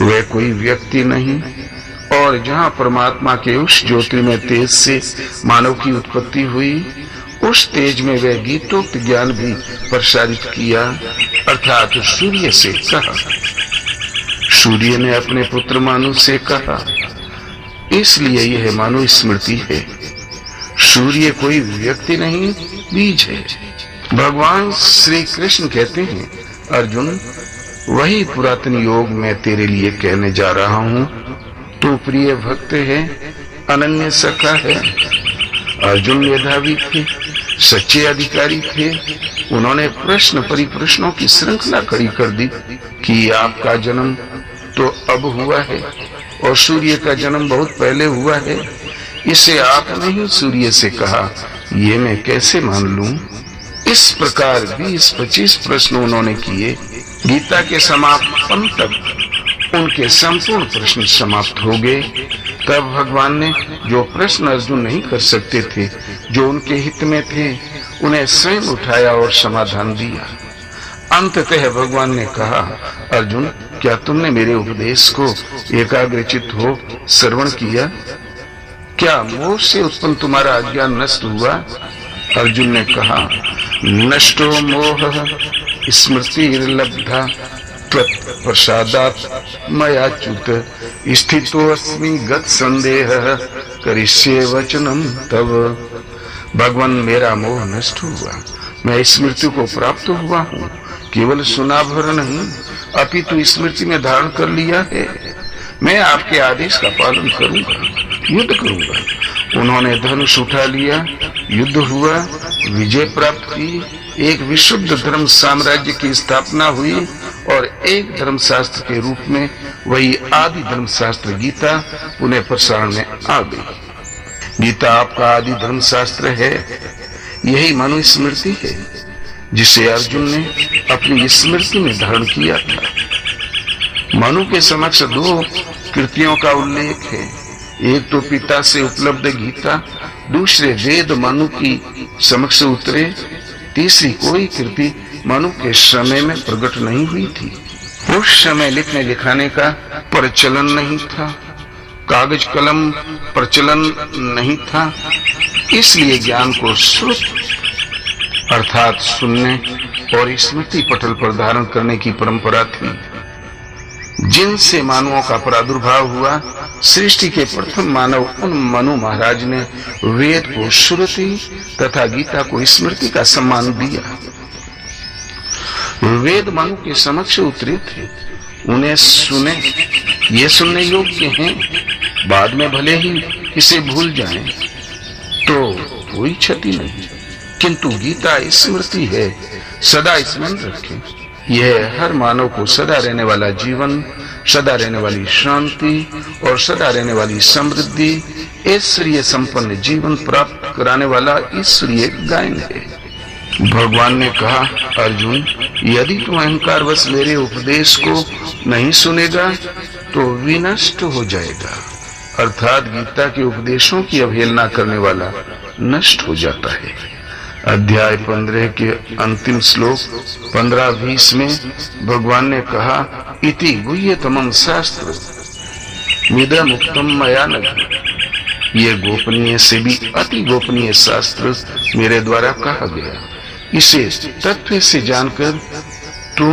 वह कोई व्यक्ति नहीं, और जहाँ परमात्मा के उस ज्योतिर्मय तेज से मानव की उत्पत्ति हुई, उस तेज में वह गीतोक्त ज्ञान भी प्रसारित किया, अर्थात सूर्य से कहा। सूर्य ने अपने पुत्र मानु से कहा, इसलिए यह मानो स्मृति है। सूर्य कोई व्यक्ति नहीं, बीज है। भगवान श्री कृष्ण कहते हैं, अर्जुन, वही पुरातन योग मैं तेरे लिए कहने जा रहा हूँ। तू प्रिय भक्त है, अनन्य सखा है। अर्जुन मेधावी थे, सच्चे अधिकारी थे। उन्होंने प्रश्न परिप्रश्नों की श्रृंखला खड़ी कर दी कि आपका जन्म तो अब हुआ है और सूर्य का जन्म बहुत पहले हुआ है। इसे आपने ही सूर्य से कहा, ये मैं कैसे मान लूं? इस प्रकार 20-25 प्रश्न उन्होंने किए। गीता के समापन तक उनके संपूर्ण प्रश्न समाप्त हो गए। तब भगवान ने जो प्रश्न अर्जुन नहीं कर सकते थे, जो उनके हित में थे, उन्हें स्वयं उठाया और समाधान दिया। अंततः भगवान ने कहा, अर्जुन, क्या तुमने मेरे उपदेश को एकाग्रचित्त हो श्रवण किया? क्या मोह से उत्पन्न तुम्हारा अज्ञान नष्ट हुआ? अर्जुन ने कहा, नष्टो मोह स्मृतिर्लब्धा प्रसादात् मयाच्युत स्थितोऽस्मि गत संदेह करिष्ये वचनम तव। भगवान, मेरा मोह नष्ट हुआ, मैं स्मृति को प्राप्त हुआ हूँ। केवल सुना भर नहीं, अपितु स्मृति में धारण कर लिया है। मैं आपके आदेश का पालन करूंगा, युद्ध करूंगा। उन्होंने धनुष उठा लिया, युद्ध हुआ, विजय प्राप्त की। एक विशुद्ध धर्म साम्राज्य की स्थापना हुई और एक धर्मशास्त्र के रूप में वही आदि धर्मशास्त्र गीता पुनः प्रसारण में आ गई। गीता आपका आदि धर्मशास्त्र है। यही मनुस्मृति है जिसे अर्जुन ने अपनी स्मृति में धारण किया था। मनु के समक्ष 2 कृतियों का उल्लेख है। एक तो पिता से उपलब्ध गीता, दूसरे वेद मनु की समक्ष उतरे, तीसरी कोई कृति मनु के समय में प्रकट नहीं हुई थी। उस समय लिखने लिखाने का प्रचलन नहीं था, कागज कलम प्रचलन नहीं था, इसलिए ज्ञान को श्रुत अर्थात सुनने और स्मृति पटल पर धारण करने की परंपरा थी, जिनसे मानवों का प्रादुर्भाव हुआ। सृष्टि के प्रथम मानव उन मनु महाराज ने वेद को श्रुति तथा गीता को स्मृति का सम्मान दिया। वेद मनु के समक्ष उतरे थे, उन्हें सुने, ये सुनने योग्य हैं। बाद में भले ही इसे भूल जाएं तो कोई क्षति नहीं, किंतु गीता स्मृति है, सदा स्मरण रखें। यह हर मानव को सदा रहने वाला जीवन, सदा रहने वाली शांति और सदा रहने वाली समृद्धि, ऐश्वर्य संपन्न जीवन प्राप्त कराने वाला ईश्वरीय गायन है। भगवान ने कहा, अर्जुन, यदि तुम अहंकारवश मेरे उपदेश को नहीं सुनेगा तो विनष्ट हो जाएगा। अर्थात गीता के उपदेशों की अवहेलना करने वाला नष्ट हो जाता है। अध्याय 15 के अंतिम श्लोक 15-20 में भगवान ने कहा, इति गुह्यतमं शास्त्र मिदम् उक्तम मया नघ। ये गोपनीय से भी अति गोपनीय शास्त्र मेरे द्वारा कहा गया। इसे तत्व से जानकर तू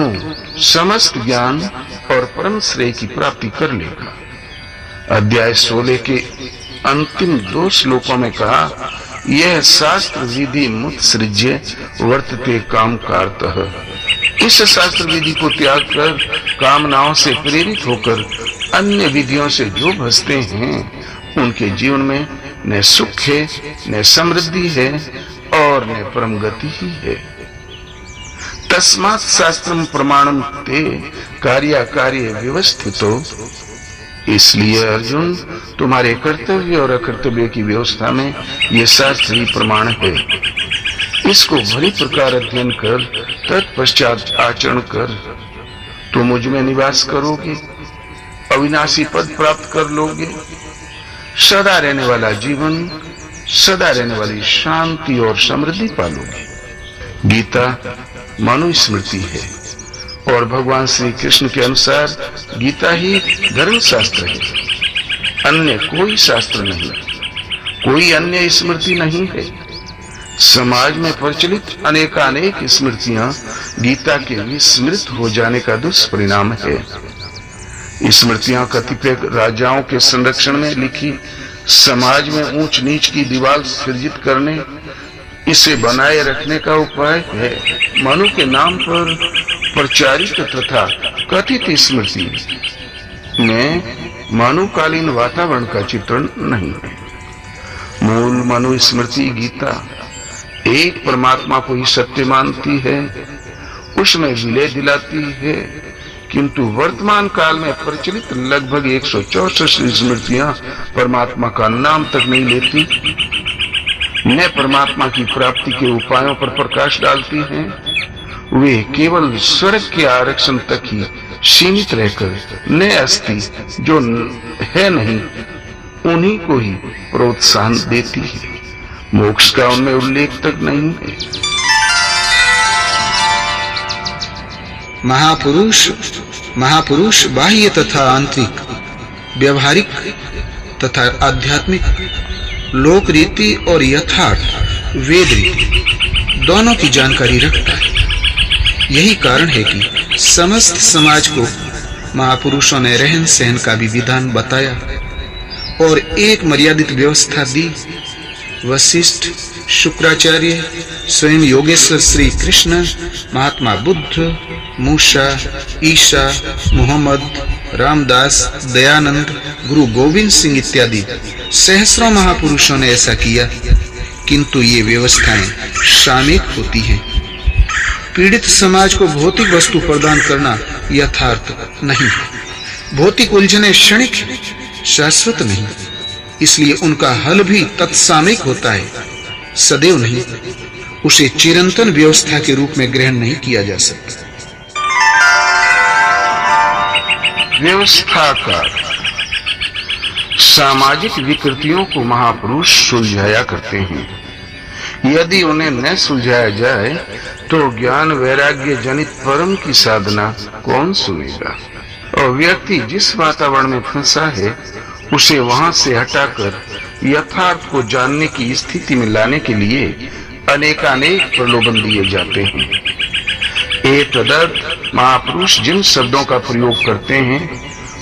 समस्त ज्ञान और परम श्रेय की प्राप्ति कर लेगा। अध्याय 16 के अंतिम 2 श्लोकों में कहा, यह शास्त्र विधि मुत्सृज्य वर्तते काम कारतः। इस शास्त्र विधि को त्याग कर कामनाओं से प्रेरित होकर अन्य विधियों से जो भजते हैं, उनके जीवन में न सुख है, न समृद्धि है और न परम गति ही है। तस्मात् शास्त्रम प्रमाणम ते कार्याकार्य व्यवस्थितो इसलिए अर्जुन, तुम्हारे कर्तव्य और अकर्तव्य की व्यवस्था में ये शास्त्रीय प्रमाण है। इसको भली प्रकार अध्ययन कर तत्पश्चात आचरण कर, तो मुझ में निवास करोगे, अविनाशी पद प्राप्त कर लोगे, सदा रहने वाला जीवन, सदा रहने वाली शांति और समृद्धि पालोगे। गीता मनुस्मृति है और भगवान श्री कृष्ण के अनुसार गीता ही धर्म शास्त्र है, अन्य कोई शास्त्र नहीं, कोई अन्य स्मृति नहीं है। समाज में प्रचलित अनेकानेक स्मृतियां गीता के विस्मृत हो जाने का दुष्परिणाम है। स्मृतियां कतिपय राजाओं के संरक्षण में लिखी, समाज में ऊंच नीच की दीवार सृजित करने, इसे बनाए रखने का उपाय है। मनु के नाम पर प्रचारित तथा कथित स्मृति में मनुकालीन वातावरण का चित्रण नहीं है। मूल मनु स्मृति गीता एक परमात्मा को ही सत्य मानती है, उसमें विलय दिलाती है, किंतु वर्तमान काल में प्रचलित लगभग 164 स्मृतियां परमात्मा का नाम तक नहीं लेती, न परमात्मा की प्राप्ति के उपायों पर प्रकाश डालती हैं। वे केवल स्वर्ग के आरक्षण तक ही सीमित रहकर न अस्थि जो है नहीं उन्हीं को ही प्रोत्साहन देती है, मोक्ष का उनमें उल्लेख तक नहीं है। महापुरुष बाह्य तथा आंतरिक, व्यवहारिक तथा आध्यात्मिक, लोक रीति और यथार्थ वेद रीति दोनों की जानकारी रखता है। यही कारण है कि समस्त समाज को महापुरुषों ने रहन सहन का भी विधान बताया और एक मर्यादित व्यवस्था दी। वशिष्ठ, शुक्राचार्य, स्वयं योगेश्वर श्री कृष्ण, महात्मा बुद्ध, मूसा, ईसा, मोहम्मद, रामदास, दयानंद, गुरु गोविंद सिंह इत्यादि सहस्रों महापुरुषों ने ऐसा किया, किंतु ये व्यवस्थाएं सामयिक होती हैं। पीड़ित समाज को भौतिक वस्तु प्रदान करना यथार्थ नहीं है। भौतिक उलझने क्षणिक, शाश्वत नहीं, इसलिए उनका हल भी तत्सामयिक होता है, सदैव नहीं। उसे चिरंतन व्यवस्था के रूप में ग्रहण नहीं किया जा सकता। व्यवस्थाकार सामाजिक विकृतियों को महापुरुष सुलझाया करते हैं। यदि उन्हें न सुलझाया जाए तो ज्ञान वैराग्य जनित परम की साधना कौन सुनेगा। और व्यक्ति जिस वातावरण में फंसा है उसे वहां से हटाकर यथार्थ को जानने की स्थिति में लाने के लिए अनेकानेक प्रलोभन दिए जाते हैं। एतदर्थ महापुरुष जिन शब्दों का प्रयोग करते हैं,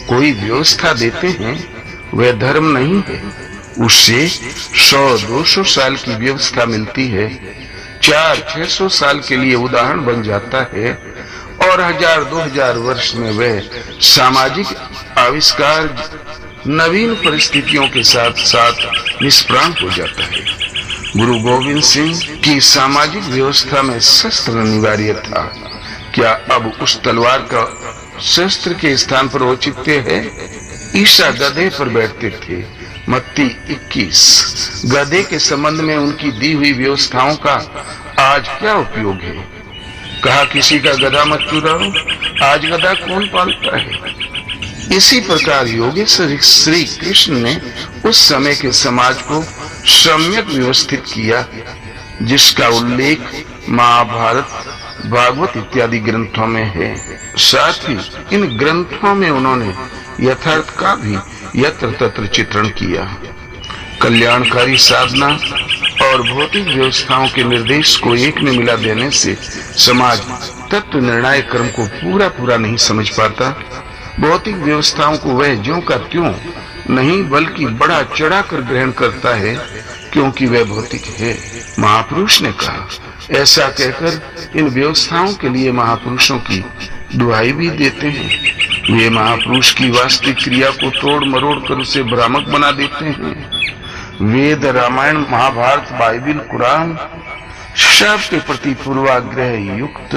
कोई व्यवस्था देते हैं, वह धर्म नहीं है। उससे 100-200 साल की व्यवस्था मिलती है, 400-600 साल के लिए उदाहरण बन जाता है और 1000-2000 वर्ष में वह सामाजिक आविष्कार नवीन परिस्थितियों के साथ साथ निष्प्राण हो जाता है। गुरु गोविंद सिंह की सामाजिक व्यवस्था में शस्त्र अनिवार्य था। क्या अब उस तलवार का शस्त्र के स्थान पर औचित्य है? ईसा गधे पर बैठते थे। मत्ती 21। गधे के संबंध में उनकी दी हुई व्यवस्थाओं का आज क्या उपयोग है? कहा किसी का गधा मत चुराओ। आज गधा कौन पालता है? इसी प्रकार योगेश्वर श्री कृष्ण ने उस समय के समाज को सम्यक व्यवस्थित किया, जिसका उल्लेख महाभारत, भागवत इत्यादि ग्रंथों में है। साथ ही इन ग्रंथों में उन्होंने यथार्थ का भी यत्र तत्र चित्रण किया। कल्याणकारी साधना और भौतिक व्यवस्थाओं के निर्देश को एक में मिला देने से समाज तत्व निर्णायक कर्म को पूरा नहीं समझ पाता। भौतिक व्यवस्थाओं को वह ज्यों का त्यों नहीं बल्कि बड़ा चढ़ाकर ग्रहण करता है, क्योंकि वह भौतिक है। महापुरुष ने कहा। ऐसा कहकर इन व्यवस्थाओं के लिए महापुरुषों की दुहाई भी देते हैं। वे महापुरुष की वास्तविक क्रिया को तोड़ मरोड़ कर उसे भ्रामक बना देते हैं। वेद, रामायण, महाभारत, बाइबिल, कुरान शव के प्रति पूर्वाग्रह युक्त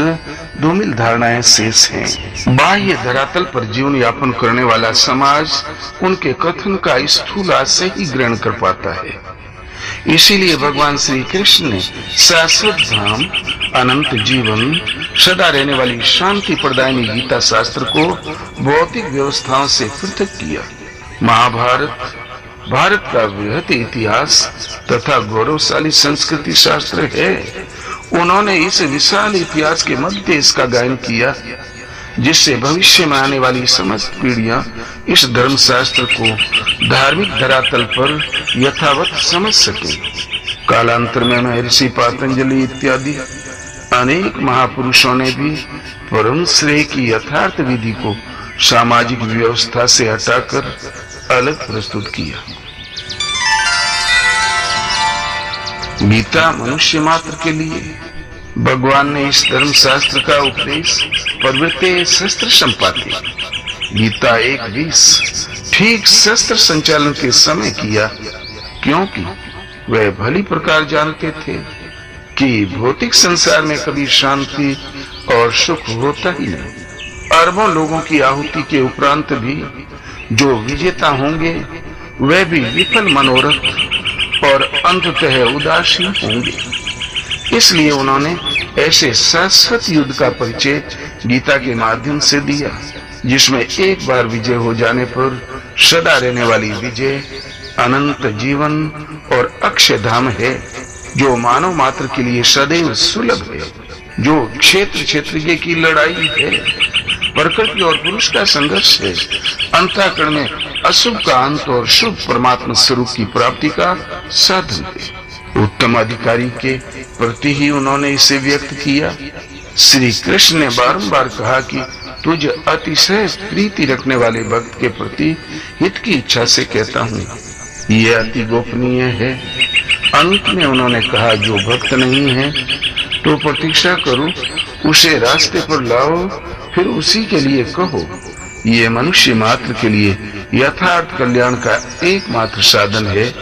धूमिल धारणाएं शेष हैं। बाह्य धरातल पर जीवन यापन करने वाला समाज उनके कथन का स्थूल आशय ही ग्रहण कर पाता है। इसीलिए भगवान श्री कृष्ण ने शाश्वत धाम, अनंत जीवन, सदा रहने वाली शांति प्रदायिनी गीता शास्त्र को भौतिक व्यवस्थाओं से पृथक किया। महाभारत भारत का बृहत इतिहास तथा गौरवशाली संस्कृति शास्त्र है। उन्होंने इस विशाल इतिहास के मध्य इसका गायन किया, जिससे भविष्य में आने वाली समस्त पीढ़ियां इस धर्म शास्त्र को धार्मिक धरातल पर यथावत समझ सके। कालांतर में महर्षि पातंजलि इत्यादि अनेक महापुरुषों ने भी परम श्रेय की यथार्थ विधि को सामाजिक व्यवस्था से हटाकर अलग प्रस्तुत किया। गीता मनुष्य मात्र के लिए भगवान ने इस धर्म शास्त्र का उपदेश पर्वते शस्त्र संपाते गीता 1:20 ठीक शस्त्र संचालन के समय किया, क्योंकि वे भली प्रकार जानते थे कि भौतिक संसार में कभी शांति और सुख होता ही नहीं। अरबों लोगों की आहुति के उपरांत भी जो विजेता होंगे वे भी विफल मनोरथ और अंततः उदासीन होंगे। इसलिए उन्होंने ऐसे शाश्वत युद्ध का परिचय गीता के माध्यम से दिया, जिसमें एक बार विजय हो जाने पर सदा रहने वाली विजय, अनंत जीवन और अक्षय धाम है, जो मानव मात्र के लिए सदैव सुलभ है, जो क्षेत्र क्षेत्रीय की लड़ाई है, प्रकृति और पुरुष का संघर्ष है, अंतःकरण में अशुभ का अंत और शुभ परमात्मा स्वरूप की प्राप्ति का साधन है। उत्तम अधिकारी के प्रति ही उन्होंने इसे व्यक्त किया। श्री कृष्ण ने बारंबार कहा कि तुझ अतिशय प्रीति रखने वाले भक्त के प्रति हित की इच्छा से कहता हूँ, यह अति गोपनीय है। अंत में उन्होंने कहा, जो भक्त नहीं है तो प्रतीक्षा करो, उसे रास्ते पर लाओ, फिर उसी के लिए कहो। ये मनुष्य मात्र के लिए यथार्थ कल्याण का एकमात्र साधन है,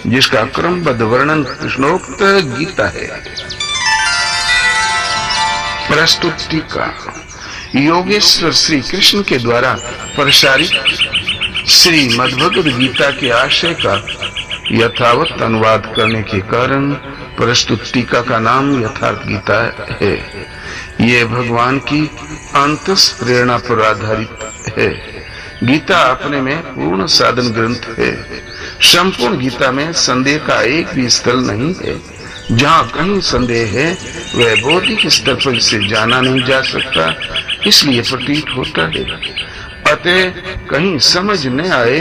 जिसका क्रमबद्ध वर्णन कृष्णोक्त गीता है। प्रस्तुत टीका। योगेश्वर श्री कृष्ण के द्वारा प्रसारित श्री मद्भगवद गीता के आशय का यथावत अनुवाद करने के कारण प्रस्तुत टीका का नाम यथार्थ गीता है। यह भगवान की अंतस प्रेरणा पर आधारित है। गीता अपने में पूर्ण साधन ग्रंथ है। संपूर्ण गीता में संदेह का एक भी स्थल नहीं है। जहाँ कहीं संदेह है वह बौद्धिक स्तर पर इसे जाना नहीं जा सकता, इसलिए प्रतीत होता है। अतः कहीं समझ न आए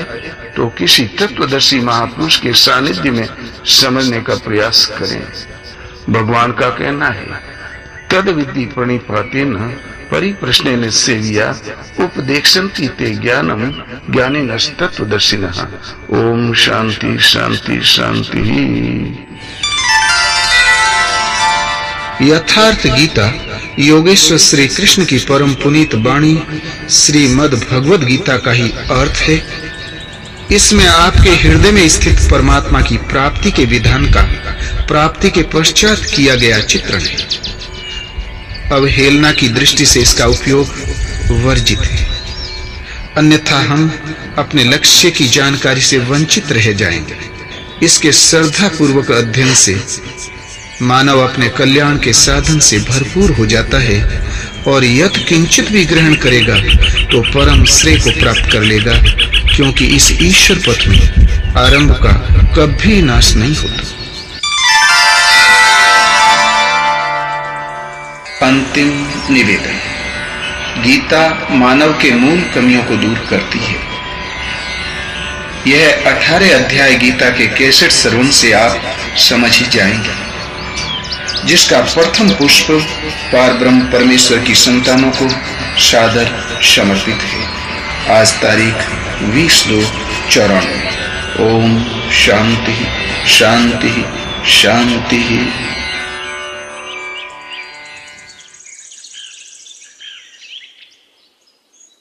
तो किसी तत्वदर्शी महापुरुष के सानिध्य में समझने का प्रयास करें। भगवान का कहना है, तद विद्धि प्रणिपातेन परिप्रश्नेन सेव्या उपदेक्षन्ति ते ज्ञानम ज्ञानिनस्तत्वदर्शिनः। ओम शांति शांति शांति। यथार्थ गीता योगेश्वर श्री कृष्ण की परम पुनीत वाणी श्रीमद् भगवद गीता का ही अर्थ है। इसमें आपके हृदय में स्थित परमात्मा की प्राप्ति के विधान का प्राप्ति के पश्चात किया गया चित्रण है। अवहेलना की दृष्टि से इसका उपयोग वर्जित है, अन्यथा हम अपने लक्ष्य की जानकारी से वंचित रह जाएंगे। इसके श्रद्धा पूर्वक अध्ययन से मानव अपने कल्याण के साधन से भरपूर हो जाता है और यत् किंचित भी ग्रहण करेगा तो परम श्रेय को प्राप्त कर लेगा, क्योंकि इस ईश्वर पथ में आरंभ का कभी नाश नहीं होता। अंतिम निवेदन। गीता मानव के मूल कमियों को दूर करती है। यह 18 अध्याय गीता के 61 श्रवण से आप समझ ही जाएंगे, जिसका प्रथम पुष्प पारब्रह्म परमेश्वर की संतानों को सादर समर्पित है। आज तारीख 20/2/94। ओम शांति शांति शांति।